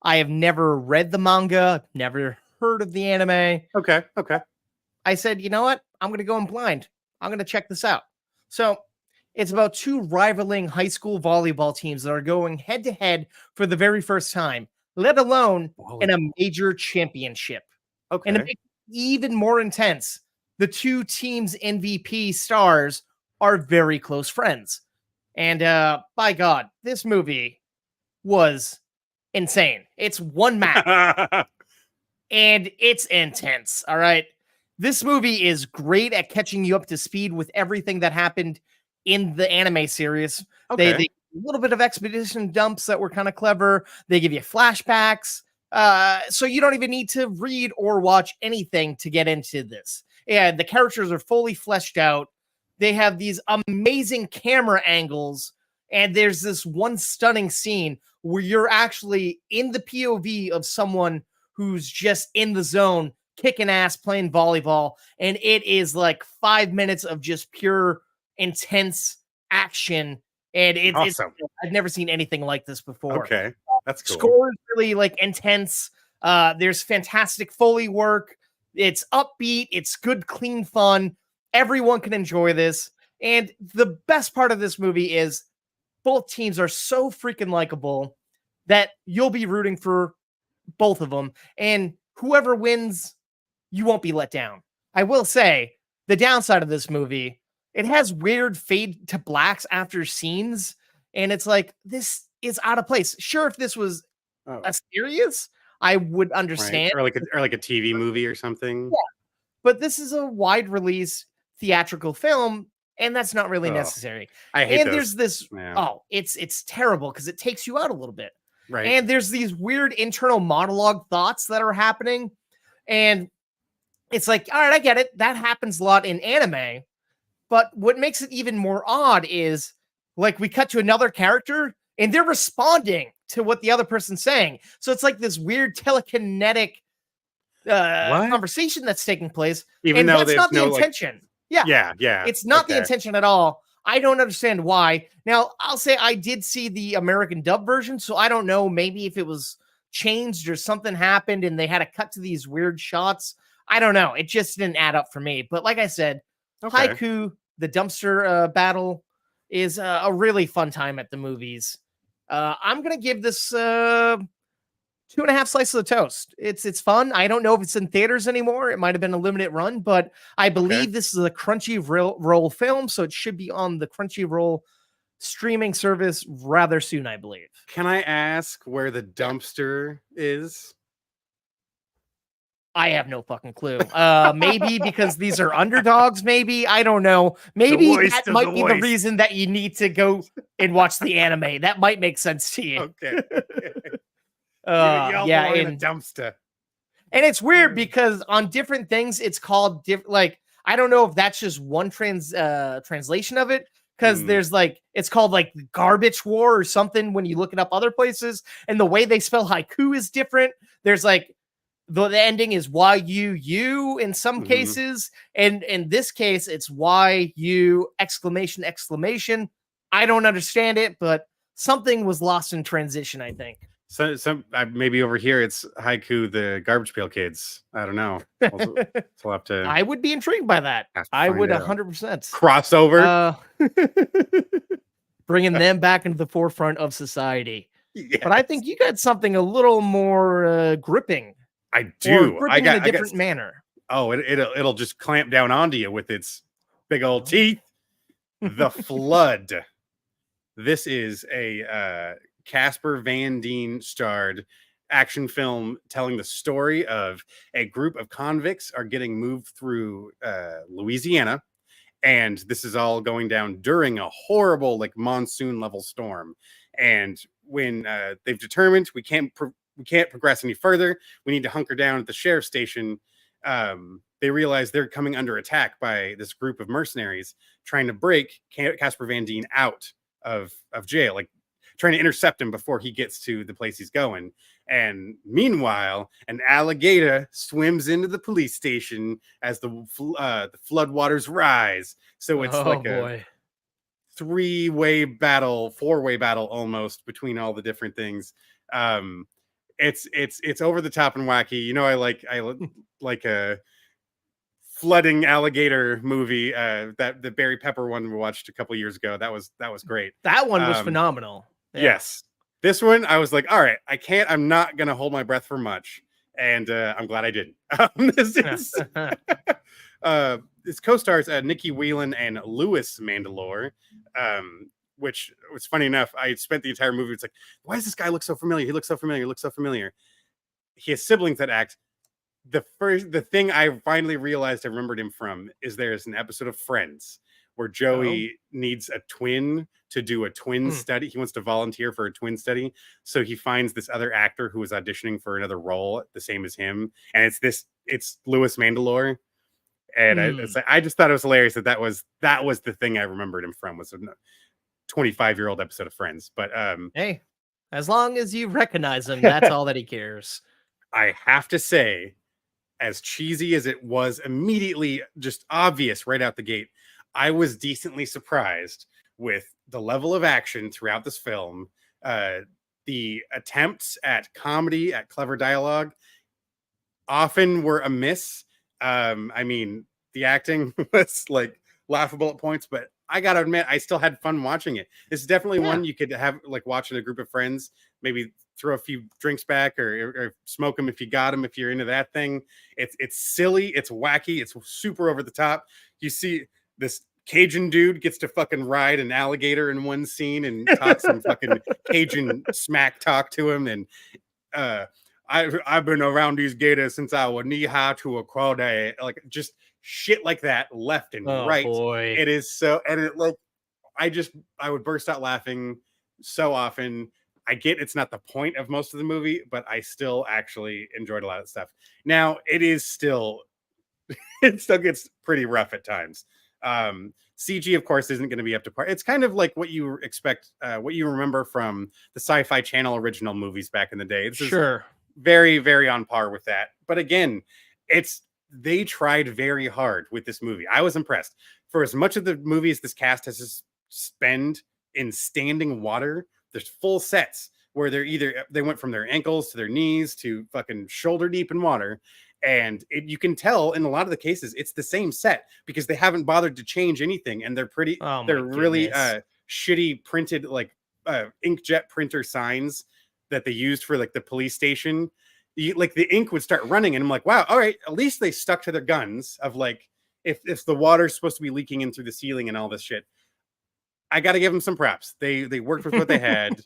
I have never read the manga, never heard of the anime. Okay. I said, you know what? I'm going to go in blind. I'm going to check this out. So it's about two rivaling high school volleyball teams that are going head to head for the very first time, let alone in a major championship. Okay. And to make it even more intense, the two teams' MVP stars are very close friends. And by God, this movie was insane. It's one match and it's intense. All right. This movie is great at catching you up to speed with everything that happened in the anime series. Okay. They a little bit of expedition dumps that were kind of clever. They give you flashbacks. So you don't even need to read or watch anything to get into this. Yeah, the characters are fully fleshed out. They have these amazing camera angles And there's this one stunning scene where you're actually in the POV of someone who's just in the zone, kicking ass, playing volleyball. And it is like 5 minutes of just pure, intense action. And Awesome. I've never seen anything like this before. Okay, that's cool. Score is really like intense. There's fantastic Foley work. It's upbeat. It's good, clean fun. Everyone can enjoy this. And the best part of this movie is both teams are so freaking likable that you'll be rooting for both of them. And whoever wins, you won't be let down. I will say the downside of this movie, it has weird fade to blacks after scenes. And it's like, this is out of place. Sure, if this was a series, I would understand. Right. Or like a TV movie or something. Yeah. But this is a wide release theatrical film, and that's not really necessary. I hate and those. There's this, it's terrible because it takes you out a little bit. Right. And there's these weird internal monologue thoughts that are happening. And it's like, all right, I get it. That happens a lot in anime. But what makes it even more odd is like we cut to another character and they're responding to what the other person's saying. So it's like this weird telekinetic conversation that's taking place. Even though that's not the intention. Yeah. It's not the intention at all. I don't understand why. Now, I'll say I did see the American dub version, so I don't know maybe if it was changed or something happened and they had to cut to these weird shots. I don't know. It just didn't add up for me. But like I said, Haikyu, the dumpster battle, is a really fun time at the movies. I'm going to give this 2.5 slices of toast. It's fun. I don't know if it's in theaters anymore. It might have been a limited run, but I believe this is a Crunchyroll film, so it should be on the Crunchyroll streaming service rather soon, I believe. Can I ask where the dumpster is? I have no fucking clue. Maybe because these are underdogs, maybe. I don't know. Maybe that might be the reason that you need to go and watch the anime. That might make sense to you. Okay. Yeah, in a dumpster. And it's weird because on different things, it's called like I don't know if that's just one translation of it. Because there's like it's called like garbage war or something when you look it up other places, and the way they spell haiku is different. There's like the ending is YUU in some cases, and in this case it's YU exclamation exclamation. I don't understand it, but something was lost in transition, I think. So maybe over here it's Haiku, the Garbage Pail Kids. I don't know. We'll have to. I would be intrigued by that. I would 100% crossover, bringing them back into the forefront of society. Yes. But I think you got something a little more gripping. I do. I got in a different manner. Oh, it'll just clamp down onto you with its big old teeth. The Flood. This is a Casper Van Dien starred action film telling the story of a group of convicts are getting moved through Louisiana, and this is all going down during a horrible like monsoon level storm. And when they've determined we can't progress any further, we need to hunker down at the sheriff's station. They realize they're coming under attack by this group of mercenaries trying to break Casper Van Dien out of jail, like trying to intercept him before he gets to the place he's going. And meanwhile, an alligator swims into the police station as the floodwaters rise. So it's a 3-way battle, 4-way battle almost between all the different things. It's over the top and wacky. You know, I like a flooding alligator movie, that the Barry Pepper one we watched a couple years ago. That was great. That one was phenomenal. Yeah. Yes. This one, I was like, all right, I'm not going to hold my breath for much. And I'm glad I didn't. This co-stars Nikki Whelan and Louis Mandylor, which was funny enough. I spent the entire movie. It's like, why does this guy look so familiar? He looks so familiar. He looks so familiar. He has siblings that act. The thing I finally realized I remembered him from is there's an episode of Friends where Joey needs a twin to do a twin study. He wants to volunteer for a twin study. So he finds this other actor who is auditioning for another role, the same as him. And it's Louis Mandylor. And I just thought it was hilarious that was the thing I remembered him from, was a 25-year-old episode of Friends. But hey, as long as you recognize him, that's all that he cares. I have to say, as cheesy as it was immediately just obvious right out the gate, I was decently surprised with the level of action throughout this film. The attempts at comedy, at clever dialogue, often were a miss. I mean, the acting was like laughable at points, but I gotta admit, I still had fun watching it. This is definitely one you could have like watching a group of friends, maybe throw a few drinks back or smoke them if you got them, if you're into that thing. It's silly, it's wacky, it's super over the top. You see this Cajun dude gets to fucking ride an alligator in one scene and talk some fucking Cajun smack talk to him. And I've been around these gators since I was knee high to a crawdad. Like just shit like that, left and right. Boy. It is so, and it like I would burst out laughing so often. I get it's not the point of most of the movie, but I still actually enjoyed a lot of stuff. Now it is still it still gets pretty rough at times. CG, of course, isn't going to be up to par. It's kind of like what you expect, what you remember from the Sci-Fi Channel original movies back in the day. This is very, very on par with that. But again, they tried very hard with this movie. I was impressed. For as much of the movie as this cast has to spend in standing water, there's full sets where they went from their ankles to their knees to fucking shoulder deep in water. And you can tell in a lot of the cases it's the same set because they haven't bothered to change anything, and they're really shitty printed like inkjet printer signs that they used for like the police station. Like the ink would start running, and I'm like, wow, all right, at least they stuck to their guns of like if the water's supposed to be leaking in through the ceiling and all this shit. I got to give them some props. They worked with what they had.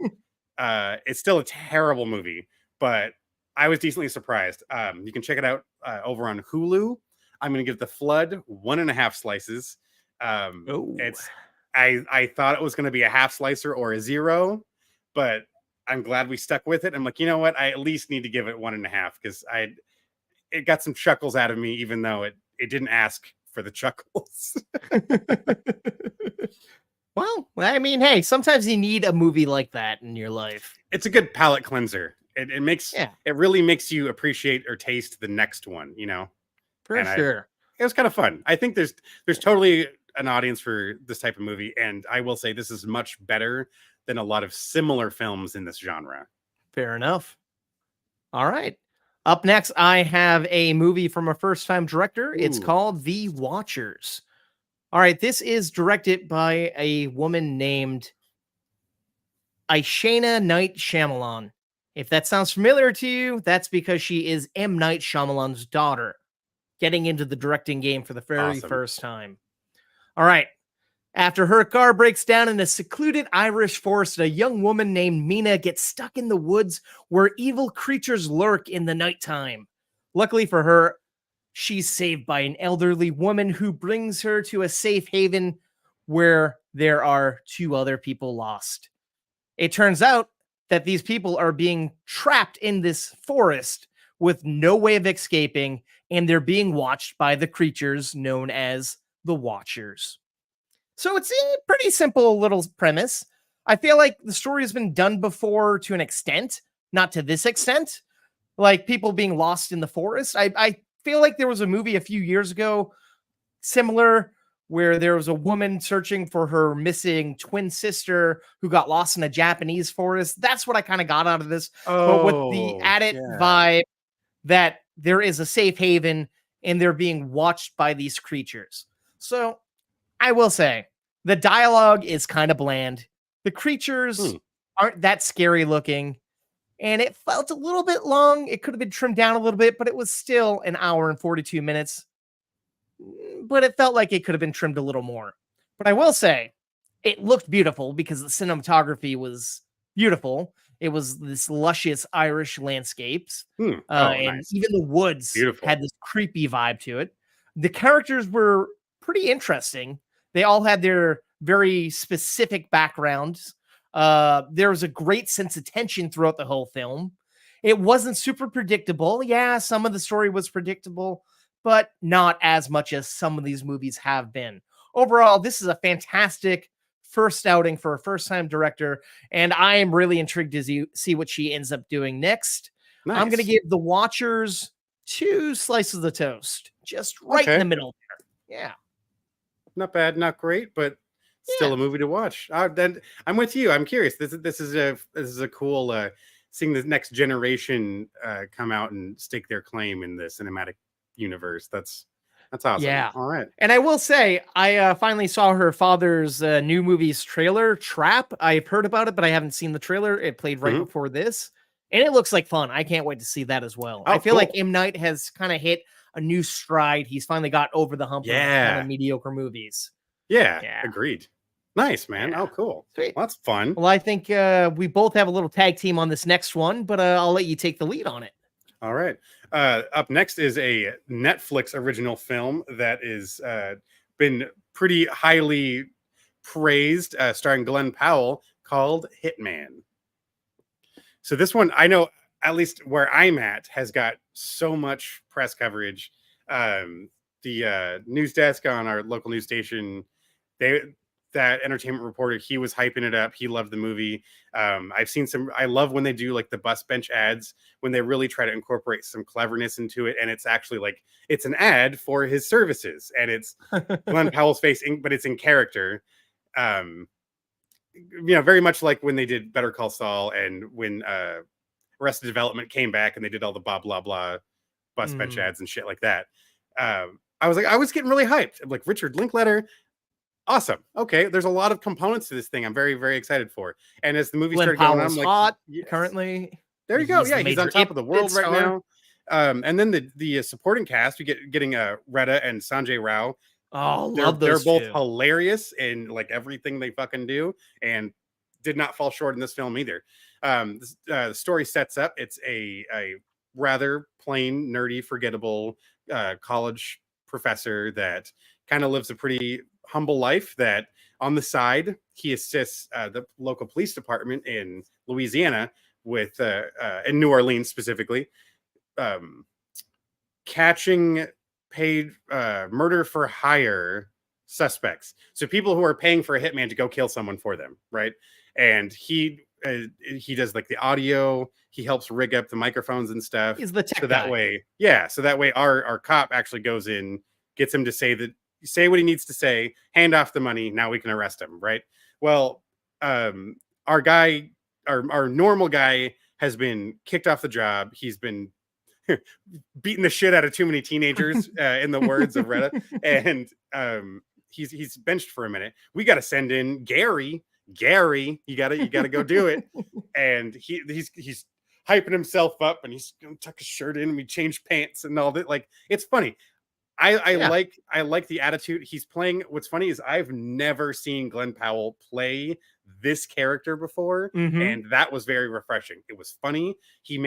It's still a terrible movie, but I was decently surprised. You can check it out over on Hulu. I'm going to give The Flood 1.5 slices. I thought it was going to be a half slicer or a 0, but I'm glad we stuck with it. I'm like, you know what? I at least need to give it 1.5 because it got some chuckles out of me, even though it didn't ask for the chuckles. Well, I mean, hey, sometimes you need a movie like that in your life. It's a good palate cleanser. It really makes you appreciate or taste the next one, you know. For sure. It was kind of fun. I think there's totally an audience for this type of movie, and I will say this is much better than a lot of similar films in this genre. Fair enough. All right. Up next, I have a movie from a first-time director. Ooh. It's called The Watchers. All right, this is directed by a woman named Ishana Night Shyamalan. If that sounds familiar to you, that's because she is M. Night Shyamalan's daughter, getting into the directing game for the very first time. All right. After her car breaks down in a secluded Irish forest, a young woman named Mina gets stuck in the woods where evil creatures lurk in the nighttime. Luckily for her, she's saved by an elderly woman who brings her to a safe haven where there are 2 other people lost. It turns out that these people are being trapped in this forest with no way of escaping, and they're being watched by the creatures known as the Watchers. So it's a pretty simple little premise. I feel like the story has been done before to an extent, not to this extent, like people being lost in the forest. I feel like there was a movie a few years ago, similar, where there was a woman searching for her missing twin sister who got lost in a Japanese forest. That's what I kind of got out of this. But with the added vibe that there is a safe haven and they're being watched by these creatures. So I will say the dialogue is kind of bland. The creatures aren't that scary looking. And it felt a little bit long. It could have been trimmed down a little bit, but it was still an hour and 42 minutes. But it felt like it could have been trimmed a little more. But I will say, it looked beautiful because the cinematography was beautiful. It was this luscious Irish landscapes. And nice. Even the woods had this creepy vibe to it. The characters were pretty interesting. They all had their very specific backgrounds. There was a great sense of tension throughout the whole film. It wasn't super predictable. Yeah, some of the story was predictable, but not as much as some of these movies have been. Overall, this is a fantastic first outing for a first-time director, and I am really intrigued to see what she ends up doing next. Nice. I'm going to give The Watchers 2 slices of the toast, just right in the middle there. Yeah. Not bad, not great, but still a movie to watch. Then I'm with you. I'm curious. This is a cool seeing the next generation come out and stake their claim in the cinematic universe. That's awesome. Yeah. All right. And I will say, I finally saw her father's new movie's trailer, Trap. I've heard about it, but I haven't seen the trailer. It played right before this, and it looks like fun. I can't wait to see that as well. I feel like M. Night has kind of hit a new stride. He's finally got over the hump of kind of mediocre movies. Yeah, agreed. Nice, man. Yeah. Oh, cool. Sweet. Well, that's fun. Well, I think we both have a little tag team on this next one, but I'll let you take the lead on it. All right. Up next is a Netflix original film that is been pretty highly praised, starring Glenn Powell, called Hitman. So this one, I know, at least where I'm at, has got so much press coverage. The news desk on our local news station, that entertainment reporter, he was hyping it up. He loved the movie. I've seen I love when they do like the bus bench ads, when they really try to incorporate some cleverness into it. And it's actually like, it's an ad for his services, and it's Glenn Powell's face, but it's in character. Very much like when they did Better Call Saul, and when Arrested Development came back and they did all the blah, blah, blah bus bench ads and shit like that. I was getting really hyped. I'm like, Richard Linklater, awesome. Okay, there's a lot of components to this thing I'm very, very excited for. And as the movie started going on, I'm like, hot currently. There you go. Yeah, he's on top of the world right now. And then the supporting cast, we getting Retta and Sanjay Rao. Oh, love those. They're both hilarious in like everything they fucking do, and did not fall short in this film either. The story sets up, it's a rather plain, nerdy, forgettable college professor that kind of lives a pretty humble life, that on the side he assists the local police department in Louisiana with in New Orleans specifically, catching paid murder for hire suspects. So people who are paying for a hitman to go kill someone for them, right? And he does like the audio, he helps rig up the microphones and stuff. He's the tech so that guy. So that way our cop actually goes in, gets him to say what he needs to say, hand off the money, now we can arrest him, right? Well, our normal guy has been kicked off the job. He's been beating the shit out of too many teenagers, in the words of Retta, and he's benched for a minute. We got to send in Gary, you gotta go do it. And he's hyping himself up, and he's gonna tuck his shirt in, and we change pants and all that. Like, it's funny. I like the attitude he's playing. What's funny is I've never seen Glenn Powell play this character before, and that was very refreshing. It was funny. He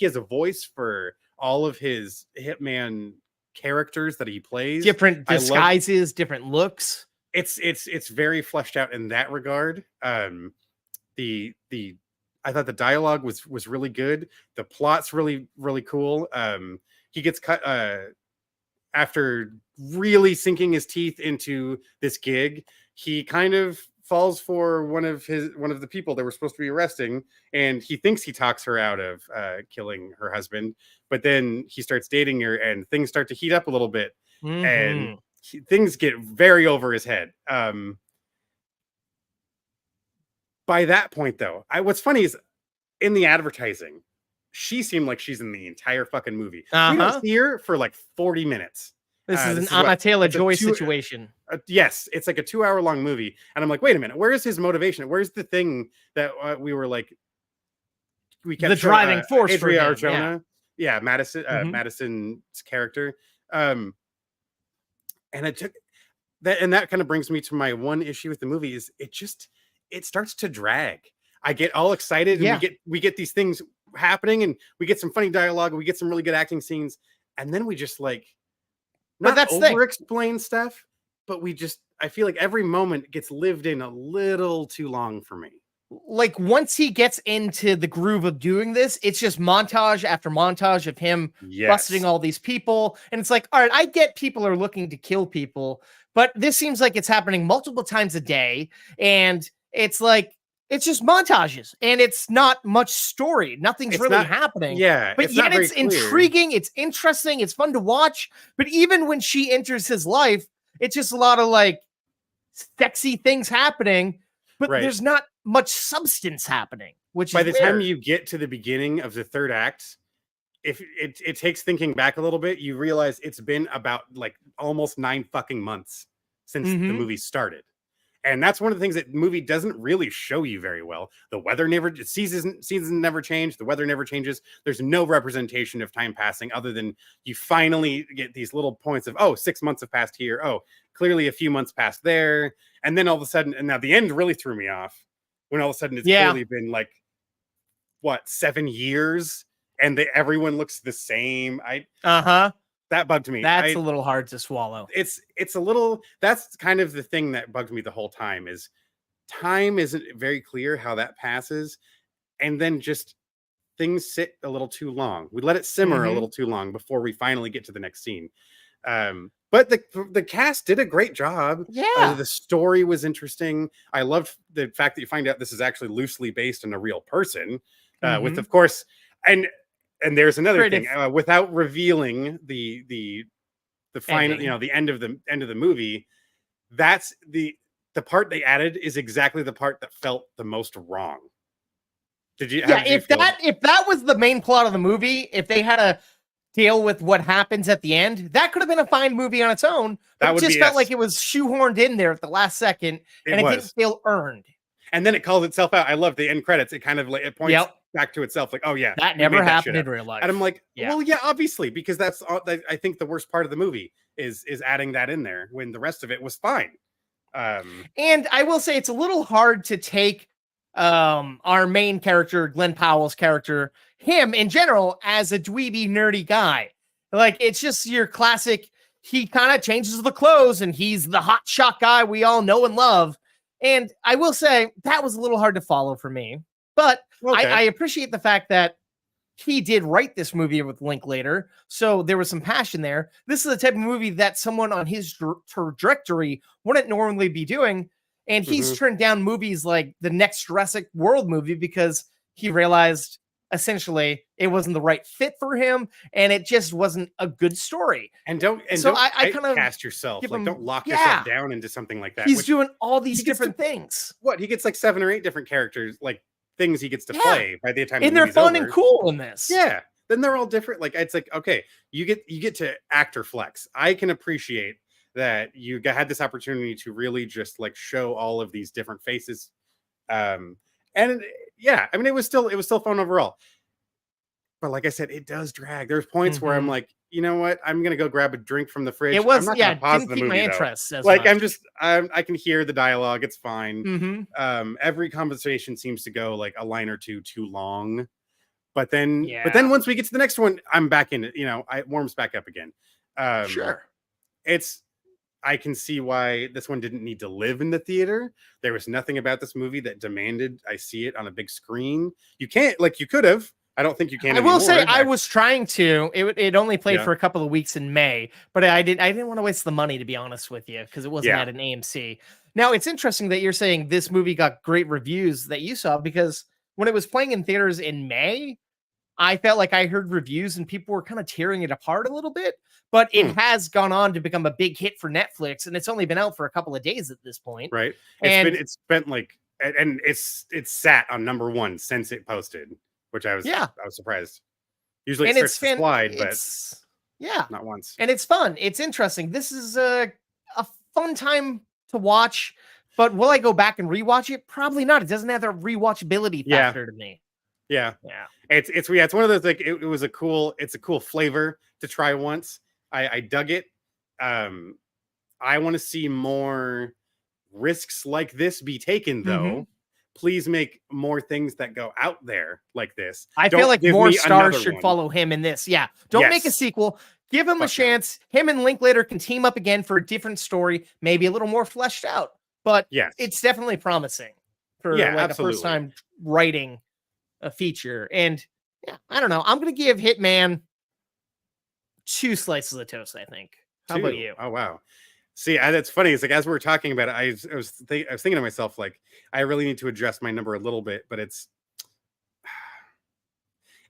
has a voice for all of his Hitman characters that he plays. Different disguises, different looks. It's very fleshed out in that regard. I thought the dialogue was really good. The plot's really, really cool. He gets cut after really sinking his teeth into this gig. He kind of falls for one of the people that were supposed to be arresting, and he thinks he talks her out of killing her husband, but then he starts dating her, and things start to heat up a little bit, and things get very over his head. By that point, though, what's funny is in the advertising, she seemed like she's in the entire fucking movie. We don't see her for like 40 minutes. This is an Anna Taylor-Joy situation. Yes, it's like a 2-hour-long movie. And I'm like, wait a minute, where is his motivation? Where's the thing that we were like, we kept the driving force for him. Arjona. Yeah, Madison, Madison's character. And it took that, and that kind of brings me to my one issue with the movie is it starts to drag. I get all excited, and we get these things happening, and we get some funny dialogue, and we get some really good acting scenes, and then we just like not over-explain stuff, but I feel like every moment gets lived in a little too long for me. Like, once he gets into the groove of doing this, it's just montage after montage of him busting all these people. And it's like, all right, I get people are looking to kill people, But this seems like it's happening multiple times a day, and it's like it's just montages, and it's not much story. Nothing's It's really not- happening. Yeah, But it's yet not very it's clear. intriguing, it's interesting, it's fun to watch. But even when she enters his life, it's just a lot of like sexy things happening, but Right. there's not much substance happening, which By is the weird. time you get to the beginning of the third act, if it takes thinking back a little bit, you realize it's been about like almost 9 fucking months since the movie started. And that's one of the things that the movie doesn't really show you very well. The weather never, seasons never change. The weather never changes. There's no representation of time passing other than you finally get these little points of, oh, 6 months have passed here. Oh, clearly a few months passed there. And then all of a sudden, and now the end really threw me off when all of a sudden it's clearly been like, what, 7 years? And everyone looks the same. That bugged me. That's a little hard to swallow. It's a little, that's kind of the thing that bugged me the whole time is time isn't very clear how that passes. And then just things sit a little too long. We let it simmer a little too long before we finally get to the next scene. But the cast did a great job. Yeah. The story was interesting. I loved the fact that you find out this is actually loosely based on a real person, with, of course, and there's another thing, without revealing the final, the end of the movie. That's the part they added is exactly the part that felt the most wrong. Did you? Yeah, if that was the main plot of the movie, if they had to deal with what happens at the end, that could have been a fine movie on its own. But it just felt like it was shoehorned in there at the last second, and it didn't feel earned. And then it calls itself out. I love the end credits. It kind of like it points back to itself, like, oh yeah, that never happened in real life. And I'm like, well, yeah, obviously, because that's all, I think the worst part of the movie is adding that in there when the rest of it was fine. And I will say it's a little hard to take our main character, Glenn Powell's character, him in general, as a dweeby, nerdy guy. Like, it's just your classic, he kind of changes the clothes and he's the hot shot guy we all know and love. And I will say that was a little hard to follow for me. But I appreciate the fact that he did write this movie with Linklater, so there was some passion there. This is the type of movie that someone on his trajectory wouldn't normally be doing, and he's turned down movies like the next Jurassic World movie because he realized essentially it wasn't the right fit for him, and it just wasn't a good story. And don't I kind of cast yourself, like, don't lock yourself down into something like that. He's doing all these different things. What, he gets like 7 or 8 different characters, like things he gets to play by the time and they're fun and cool in this. Yeah, then they're all different. Like, it's like, okay, you get to actor flex. I can appreciate that you had this opportunity to really just like show all of these different faces. And yeah, I mean, it was still fun overall. But like I said, it does drag. There's points where I'm like, you know what? I'm gonna go grab a drink from the fridge. It was, I'm not pause didn't the keep movie, my interest as like much. I can hear the dialogue. It's fine. Every conversation seems to go like a line or two too long. But then once we get to the next one, I'm back in it. You know, it warms back up again. Sure. I can see why this one didn't need to live in the theater. There was nothing about this movie that demanded I see it on a big screen. You can't, like, you could have. I don't think you can. I will say I was trying to. It only played for a couple of weeks in May, but I didn't want to waste the money, to be honest with you, because it wasn't at an AMC. Now, it's interesting that you're saying this movie got great reviews that you saw, because when it was playing in theaters in May, I felt like I heard reviews and people were kind of tearing it apart a little bit, but it has gone on to become a big hit for Netflix, and it's only been out for a couple of days at this point. Right. It's been like, and it's sat on number 1 since it posted, which I was surprised. Usually it starts to slide, but not once. And it's fun. It's interesting. This is a fun time to watch, but will I go back and rewatch it? Probably not. It doesn't have the rewatchability factor to me. Yeah. It's one of those, like, it was a cool flavor to try once. I dug it. I want to see more risks like this be taken, though. Please make more things that go out there like this. I feel like more stars should follow him in this. Yeah. Don't make a sequel. Give him a chance. Him and Linklater can team up again for a different story, maybe a little more fleshed out. But it's definitely promising for like a first time writing a feature. And I don't know. I'm going to give Hitman 2 slices of toast, I think. How about you? Oh, wow. See, that's funny. It's like as we were talking about it, I was thinking to myself, like, I really need to adjust my number a little bit. But it's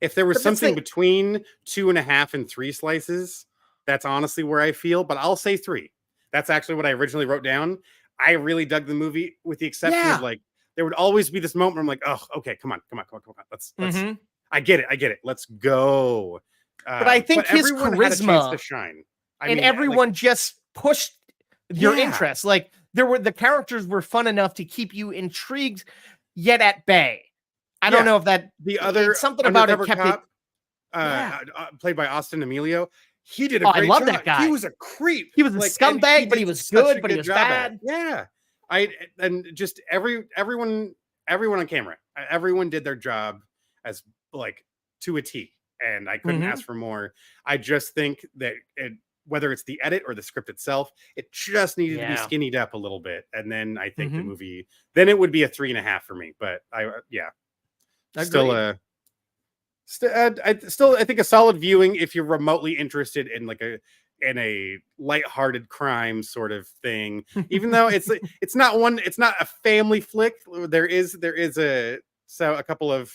if there was something between 2.5 and 3 slices, that's honestly where I feel. But I'll say 3. That's actually what I originally wrote down. I really dug the movie, with the exception of like there would always be this moment where I'm like, oh, okay, come on. Let's I get it. Let's go. But I think his charisma had a chance to shine. I mean, everyone just pushed your interest. Like the characters were fun enough to keep you intrigued, yet at bay. I don't know if that the other something about it kept cop, played by Austin Emilio. He did a great job. I love that guy. He was a creep. He was a scumbag, but he was good, but he was bad. Yeah. And just everyone on camera, everyone did their job as like to a T, and I couldn't ask for more. I just think that whether it's the edit or the script itself, it just needed to be skinnied up a little bit, and then I think the movie, then it would be a 3.5 for me. But I think a solid viewing if you're remotely interested in like a lighthearted crime sort of thing. Even though it's not a family flick. There is a couple of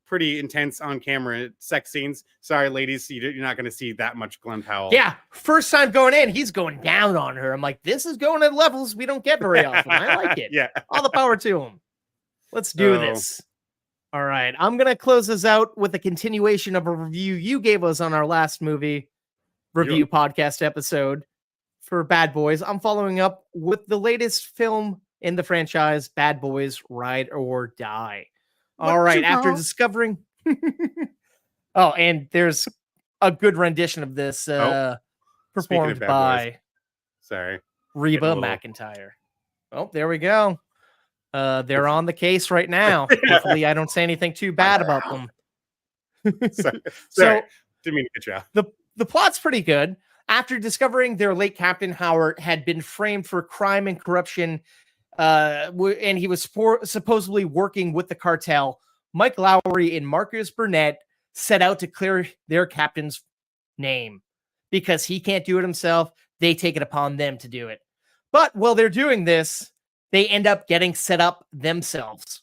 pretty intense on camera sex scenes. Sorry, ladies, you're not going to see that much Glenn Powell. Yeah, first time going in, he's going down on her. I'm like, this is going at levels we don't get very often. I like it. Yeah, all the power to him. Let's do this. All right, I'm going to close this out with a continuation of a review you gave us on our last movie review podcast episode for Bad Boys. I'm following up with the latest film in the franchise, Bad Boys Ride or Die. All right, after discovering... and there's a good rendition of this performed by Reba McEntire. Oh, there we go. They're on the case right now. Hopefully I don't say anything too bad about them. Sorry. Didn't mean to get you. The plot's pretty good. After discovering their late Captain Howard had been framed for crime and corruption, and he was supposedly working with the cartel, Mike Lowry and Marcus Burnett set out to clear their captain's name. Because he can't do it himself, they take it upon them to do it. But while they're doing this, they end up getting set up themselves.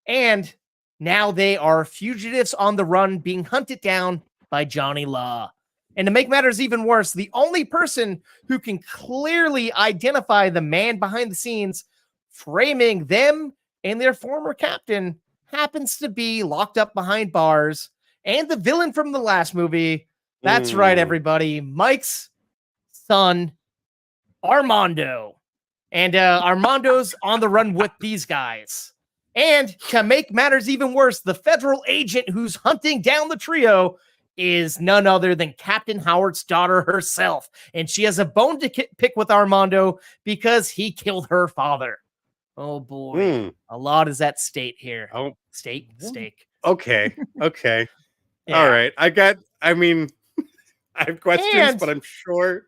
And now they are fugitives on the run being hunted down by Johnny Law. And to make matters even worse, the only person who can clearly identify the man behind the scenes framing them and their former captain happens to be locked up behind bars and the villain from the last movie. That's right, everybody. Mike's son, Armando. And Armando's on the run with these guys. And to make matters even worse, the federal agent who's hunting down the trio is none other than Captain Howard's daughter herself. And she has a bone to pick with Armando because he killed her father. Oh, boy. A lot is at stake here. Oh, Steak. Okay. Yeah. All right. I have questions, but I'm sure.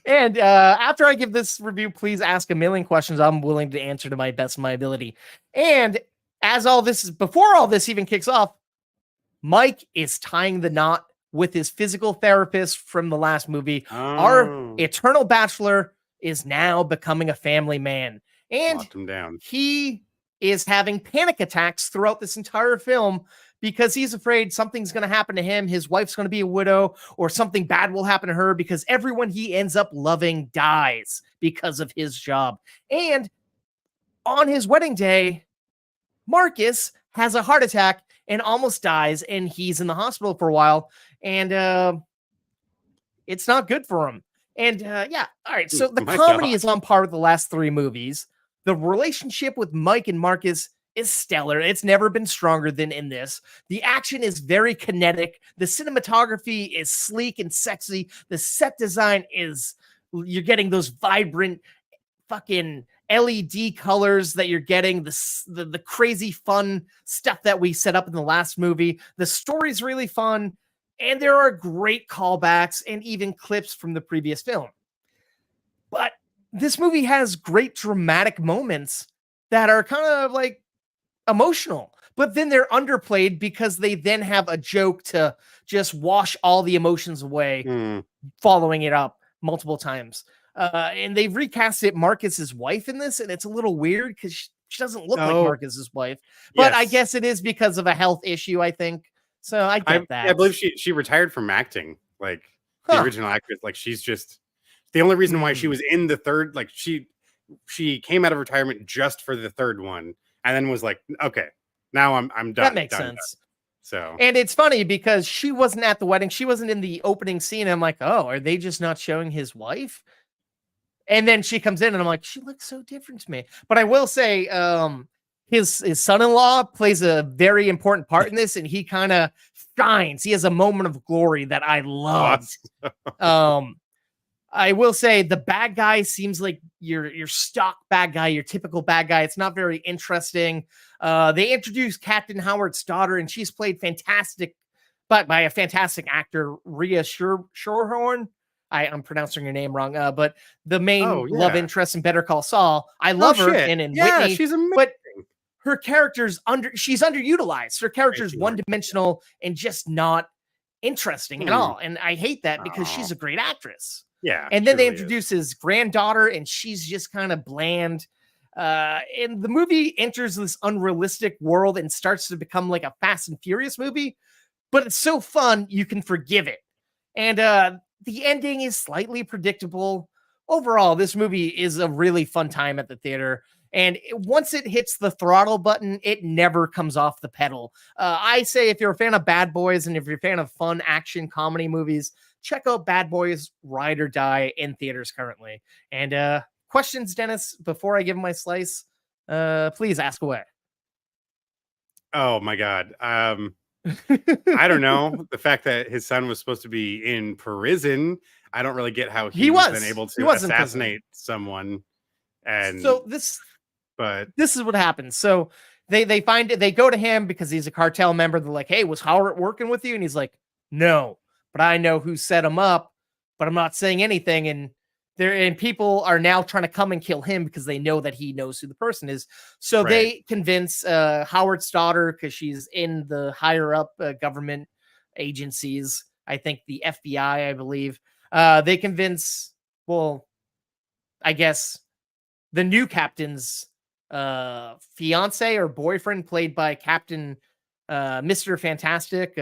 And after I give this review, please ask a million questions I'm willing to answer to my best of my ability. And before all this even kicks off, Mike is tying the knot with his physical therapist from the last movie. Our eternal bachelor is now becoming a family man. And locked him down. He is having panic attacks throughout this entire film because he's afraid something's going to happen to him. His wife's going to be a widow or something bad will happen to her because everyone he ends up loving dies because of his job. And on his wedding day, Marcus has a heart attack and almost dies, and he's in the hospital for a while, and it's not good for him. And all right, so the comedy is on par with the last 3 movies. The relationship with Mike and Marcus is stellar. It's never been stronger than in this. The action is very kinetic. The cinematography is sleek and sexy. The set design you're getting those vibrant fucking LED colors that you're getting, the crazy fun stuff that we set up in the last movie. The story's really fun, and there are great callbacks and even clips from the previous film. But this movie has great dramatic moments that are kind of like emotional, but then they're underplayed because they then have a joke to just wash all the emotions away, following it up multiple times. And they've recasted Marcus's wife in this, and it's a little weird because she doesn't look like Marcus's wife. But I guess it is because of a health issue, I think. So I get that. I believe she retired from acting, like the original actress. Like she's just the only reason why she was in the third. Like she came out of retirement just for the third one, and then was like, okay, now I'm done. That makes sense. Done. So, and it's funny because she wasn't at the wedding. She wasn't in the opening scene. I'm like, oh, are they just not showing his wife? And then she comes in and I'm like, she looks so different to me. But I will say, his son-in-law plays a very important part in this, and he kind of shines. He has a moment of glory that I love. I will say the bad guy seems like your stock bad guy, your typical bad guy. It's not very interesting. They introduced Captain Howard's daughter, and she's played fantastic, but by a fantastic actor, Rhea Shorehorn. I'm pronouncing her name wrong, but the main love interest in Better Call Saul. I love her, and in Whitney, she's amazing. But her character's she's underutilized. Her character's one-dimensional and just not interesting at all. And I hate that because she's a great actress. Yeah. And then they introduce his granddaughter, and she's just kind of bland. And the movie enters this unrealistic world and starts to become like a Fast and Furious movie, but it's so fun you can forgive it. And the ending is slightly predictable. Overall, this movie is a really fun time at the theater. And once it hits the throttle button, it never comes off the pedal. I say if you're a fan of Bad Boys and if you're a fan of fun action comedy movies, check out Bad Boys Ride or Die in theaters currently. And questions, Dennis, before I give my slice, please ask away. Oh my God. I don't know. The fact that his son was supposed to be in prison, I don't really get how he was been able to assassinate someone. And so this is what happens. So they go to him because he's a cartel member. They're like, hey, was Howard working with you? And he's like, no, but I know who set him up, but I'm not saying anything. And people are now trying to come and kill him because they know that he knows who the person is. So they convince Howard's daughter, because she's in the higher up government agencies, I think the FBI, I believe. They convince, I guess, the new captain's fiance or boyfriend, played by Captain Mr. Fantastic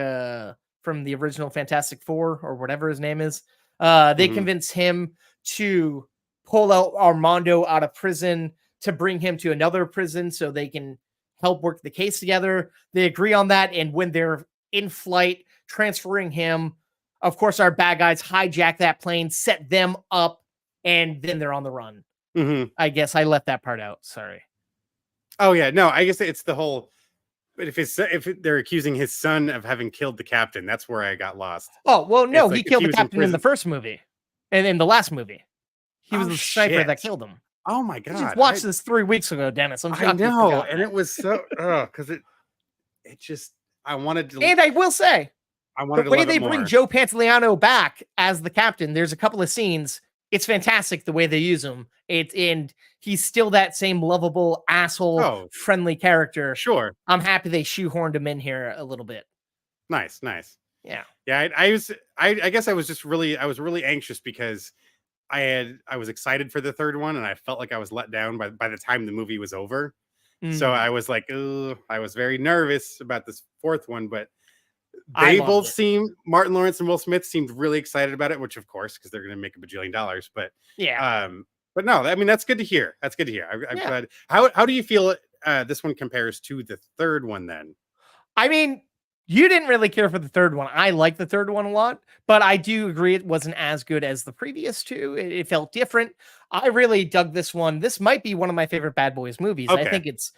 from the original Fantastic Four or whatever his name is. They convince him to pull out Armando out of prison to bring him to another prison so they can help work the case together. They agree on that. And when they're in flight, transferring him, of course, our bad guys hijack that plane, set them up, and then they're on the run. I guess I left that part out. Sorry. Oh, yeah. No, I guess it's the whole... But if they're accusing his son of having killed the captain, that's where I got lost. Oh, well, no, he killed the captain in the first movie. And in the last movie, he was the sniper that killed him. Oh my God! I just watched this 3 weeks ago, Dennis. I know, and it was so because it just I wanted to. And I will say, the way they bring Joe Pantoliano back as the captain, there's a couple of scenes. It's fantastic the way they use him. And he's still that same lovable asshole, friendly character. Sure, I'm happy they shoehorned him in here a little bit. Nice. Yeah. I guess I was really anxious because I was excited for the third one and I felt like I was let down by the time the movie was over. So I was like, I was very nervous about this fourth one, but they both seemed, Martin Lawrence and Will Smith seemed really excited about it, which of course, because they're going to make $1 bajillion. But yeah, but no, I mean, that's good to hear. I'm glad. How do you feel this one compares to the third one then? I mean, you didn't really care for the third one. I like the third one a lot, but I do agree it wasn't as good as the previous two. It felt different. I really dug this one. This might be one of my favorite Bad Boys movies. I think it's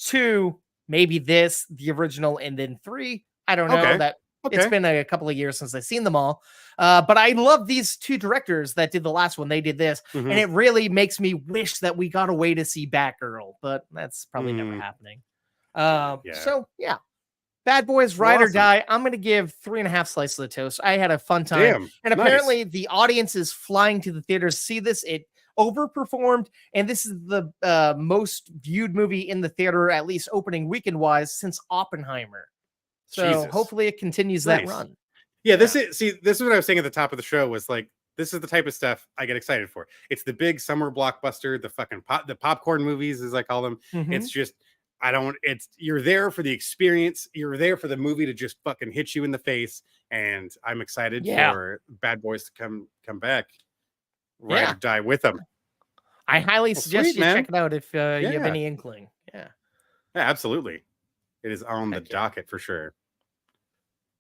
2, maybe this, the original, and then 3. I don't know. It's been a couple of years since I've seen them all. But I love these 2 directors that did the last one. They did this, and it really makes me wish that we got a way to see Batgirl, but that's probably never happening. So yeah. Bad Boys Ride or Die. I'm going to give 3.5 slices of toast. I had a fun time. And apparently the audience is flying to the theaters to see this. It overperformed. And this is the most viewed movie in the theater, at least opening weekend wise, since Oppenheimer. So hopefully it continues that run. Yeah, this is what I was saying at the top of the show was like, This is the type of stuff I get excited for. It's the big summer blockbuster, the fucking the popcorn movies, as I call them. It's just, you're there for the experience. You're there for the movie to just fucking hit you in the face. And I'm excited for Bad Boys to come back. Ride or die with them. I highly suggest you check it out if you have any inkling. Yeah, absolutely. It is on the docket for sure.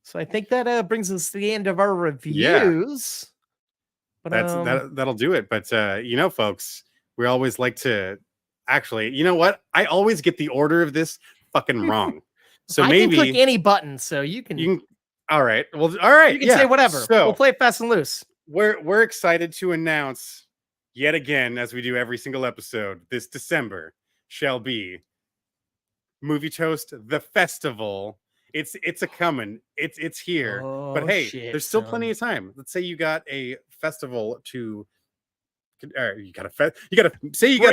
So I think that brings us to the end of our reviews. But, that'll do it. But folks, we always like to actually, you know what? I always get the order of this fucking wrong. So I maybe can click any button, so you can. All right. Well, all right. You can say whatever. So we'll play it fast and loose. We're excited to announce yet again, as we do every single episode, this December shall be Movie Toast the Festival. It's a coming. It's here. Oh, but hey, shit, there's still plenty of time. Let's say you got a festival to. You got a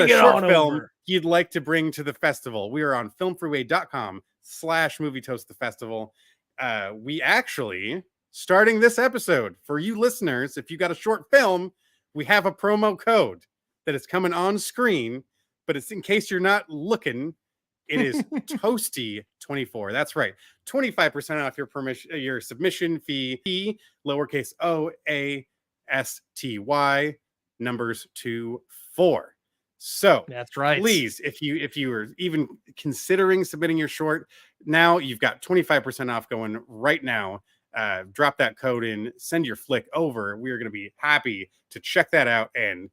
short film you'd like to bring to the festival. We are on filmfreeway.com/Movie Toast the Festival. We actually, starting this episode, for you listeners, if you got a short film, we have a promo code that is coming on screen, but it's in case you're not looking. It is toasty24. That's right. 25% off your submission fee, lowercase OASTY, numbers 24. So that's right. Please, if you are even considering submitting your short, now you've got 25% off going right now. Drop that code in, send your flick over. We are going to be happy to check that out and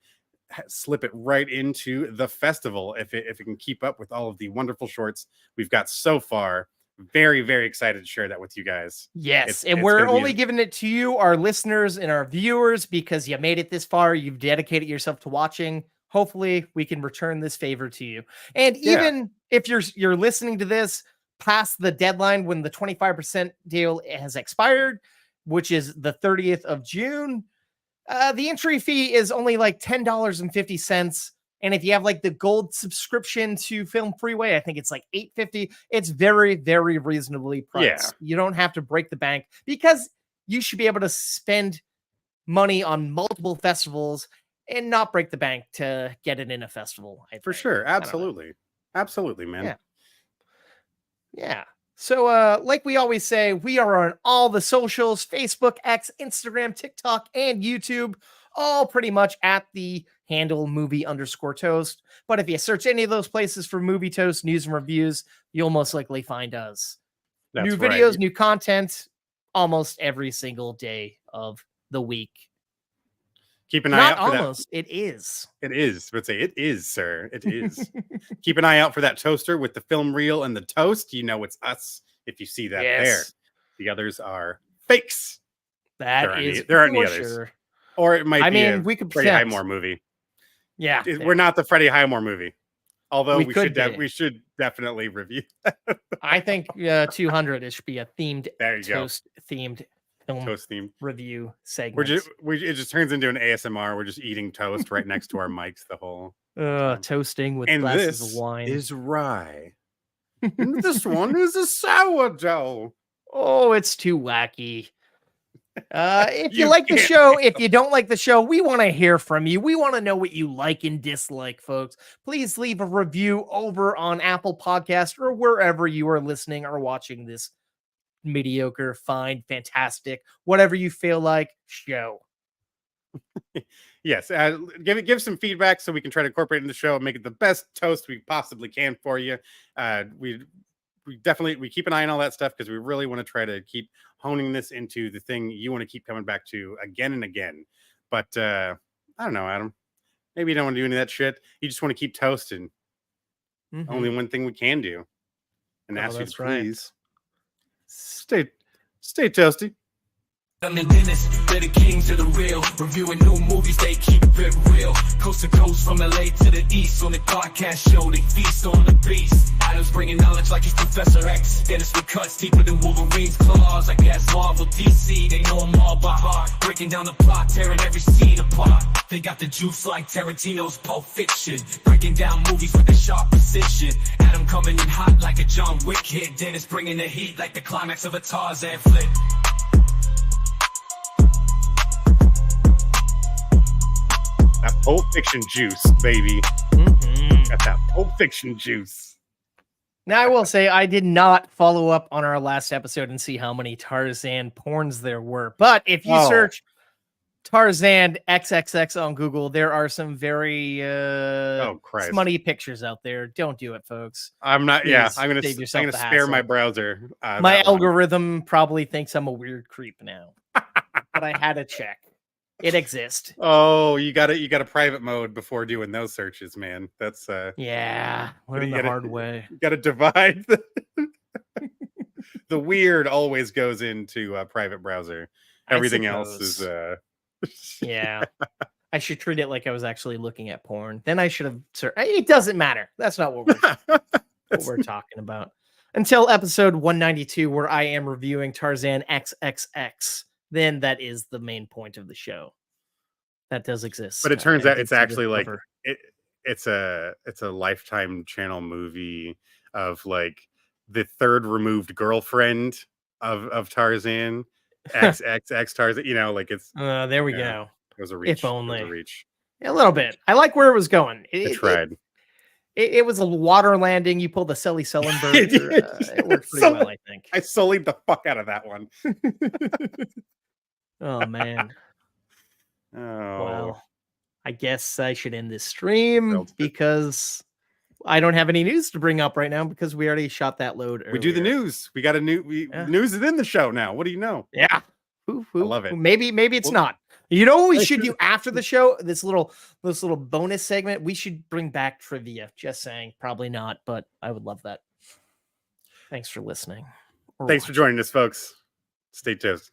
slip it right into the festival if it can keep up with all of the wonderful shorts we've got so far. Very, very excited to share that with you guys. Yes, and we're only giving it to you, our listeners and our viewers, because you made it this far. You've dedicated yourself to watching. Hopefully, we can return this favor to you. And even if you're listening to this past the deadline when the 25% deal has expired, which is the 30th of June, the entry fee is only like $10.50. And if you have like the gold subscription to Film Freeway, I think it's like $8.50. It's very, very reasonably priced. You don't have to break the bank because you should be able to spend money on multiple festivals and not break the bank to get it in a festival. For sure. Absolutely. Absolutely, man. Yeah. So like we always say, we are on all the socials, Facebook, X, Instagram, TikTok, and YouTube, all pretty much at the handle movie_toast. But if you search any of those places for Movie Toast news and reviews, you'll most likely find us. New videos, new content, almost every single day of the week. Keep an eye out for that. It is. It is. Let's say it is, sir. It is. Keep an eye out for that toaster with the film reel and the toast. You know it's us if you see that there. The others are fakes. They're any others. Sure. Or it might be we could Freddie Highmore movie. Yeah. We're not the Freddie Highmore movie. Although we should definitely review that. I think 200 it should be a themed toast themed toast theme review segment. It just turns into an ASMR. We're just eating toast right next to our mics the whole toasting with glasses of wine. Is rye. And this one is a sourdough. Oh, it's too wacky. If you like the show, if you don't like the show, we want to hear from you. We want to know what you like and dislike, folks. Please leave a review over on Apple Podcast or wherever you are listening or watching this mediocre, fine, fantastic, whatever you feel like show. Yes, give some feedback so we can try to incorporate it in the show and make it the best toast we possibly can for you. We keep an eye on all that stuff because we really want to try to keep honing this into the thing you want to keep coming back to again and again. But I don't know, Adam. Maybe you don't want to do any of that shit. You just want to keep toasting. Only one thing we can do, and ask you to please stay toasty. I'm the Dennis, they're the kings of the real. Reviewing new movies, they keep it real. Coast to coast, from LA to the east. On the podcast show, they feast on the beast. Adam's bringing knowledge like he's Professor X. Dennis with cuts deeper than Wolverine's claws. I guess Marvel, DC, they know them all by heart. Breaking down the plot, tearing every scene apart. They got the juice like Tarantino's Pulp Fiction. Breaking down movies with a sharp precision. Adam coming in hot like a John Wick hit. Dennis bringing the heat like the climax of a Tarzan flick. That Pulp Fiction juice, baby. Got that Pulp Fiction juice. Now, I will say I did not follow up on our last episode and see how many Tarzan porns there were. But if you search Tarzan XXX on Google, there are some very smutty pictures out there. Don't do it, folks. I'm not. Please, I'm gonna spare my browser. My algorithm probably thinks I'm a weird creep now, but I had to check. It exists. Oh, you got a private mode before doing those searches, man. That's learn the hard way. You got to divide. The weird always goes into a private browser. Everything else is yeah. I should treat it like I was actually looking at porn. Then I should have it doesn't matter. That's not what we're talking about. Until episode 192, where I am reviewing Tarzan XXX. Then that is the main point of the show. That does exist. But it turns out it's actually like it's a Lifetime channel movie of like the third removed girlfriend of Tarzan. XXX Tarzan, like it's there we go. It was a reach. If only. It was a reach. A little bit. I like where it was going. It tried. It was a water landing. You pulled the Sully Sullenberger. It worked pretty well, I think. I sullied the fuck out of that one. Oh man. Oh. Well, I guess I should end this stream because I don't have any news to bring up right now because we already shot that load earlier. We do the news. We got a news is in the show now. What do you know? Yeah. I love it. Maybe it's not. You know what we should do after the show? This little bonus segment. We should bring back trivia. Just saying. Probably not, but I would love that. Thanks for listening. Thanks for joining us, folks. Stay toasty.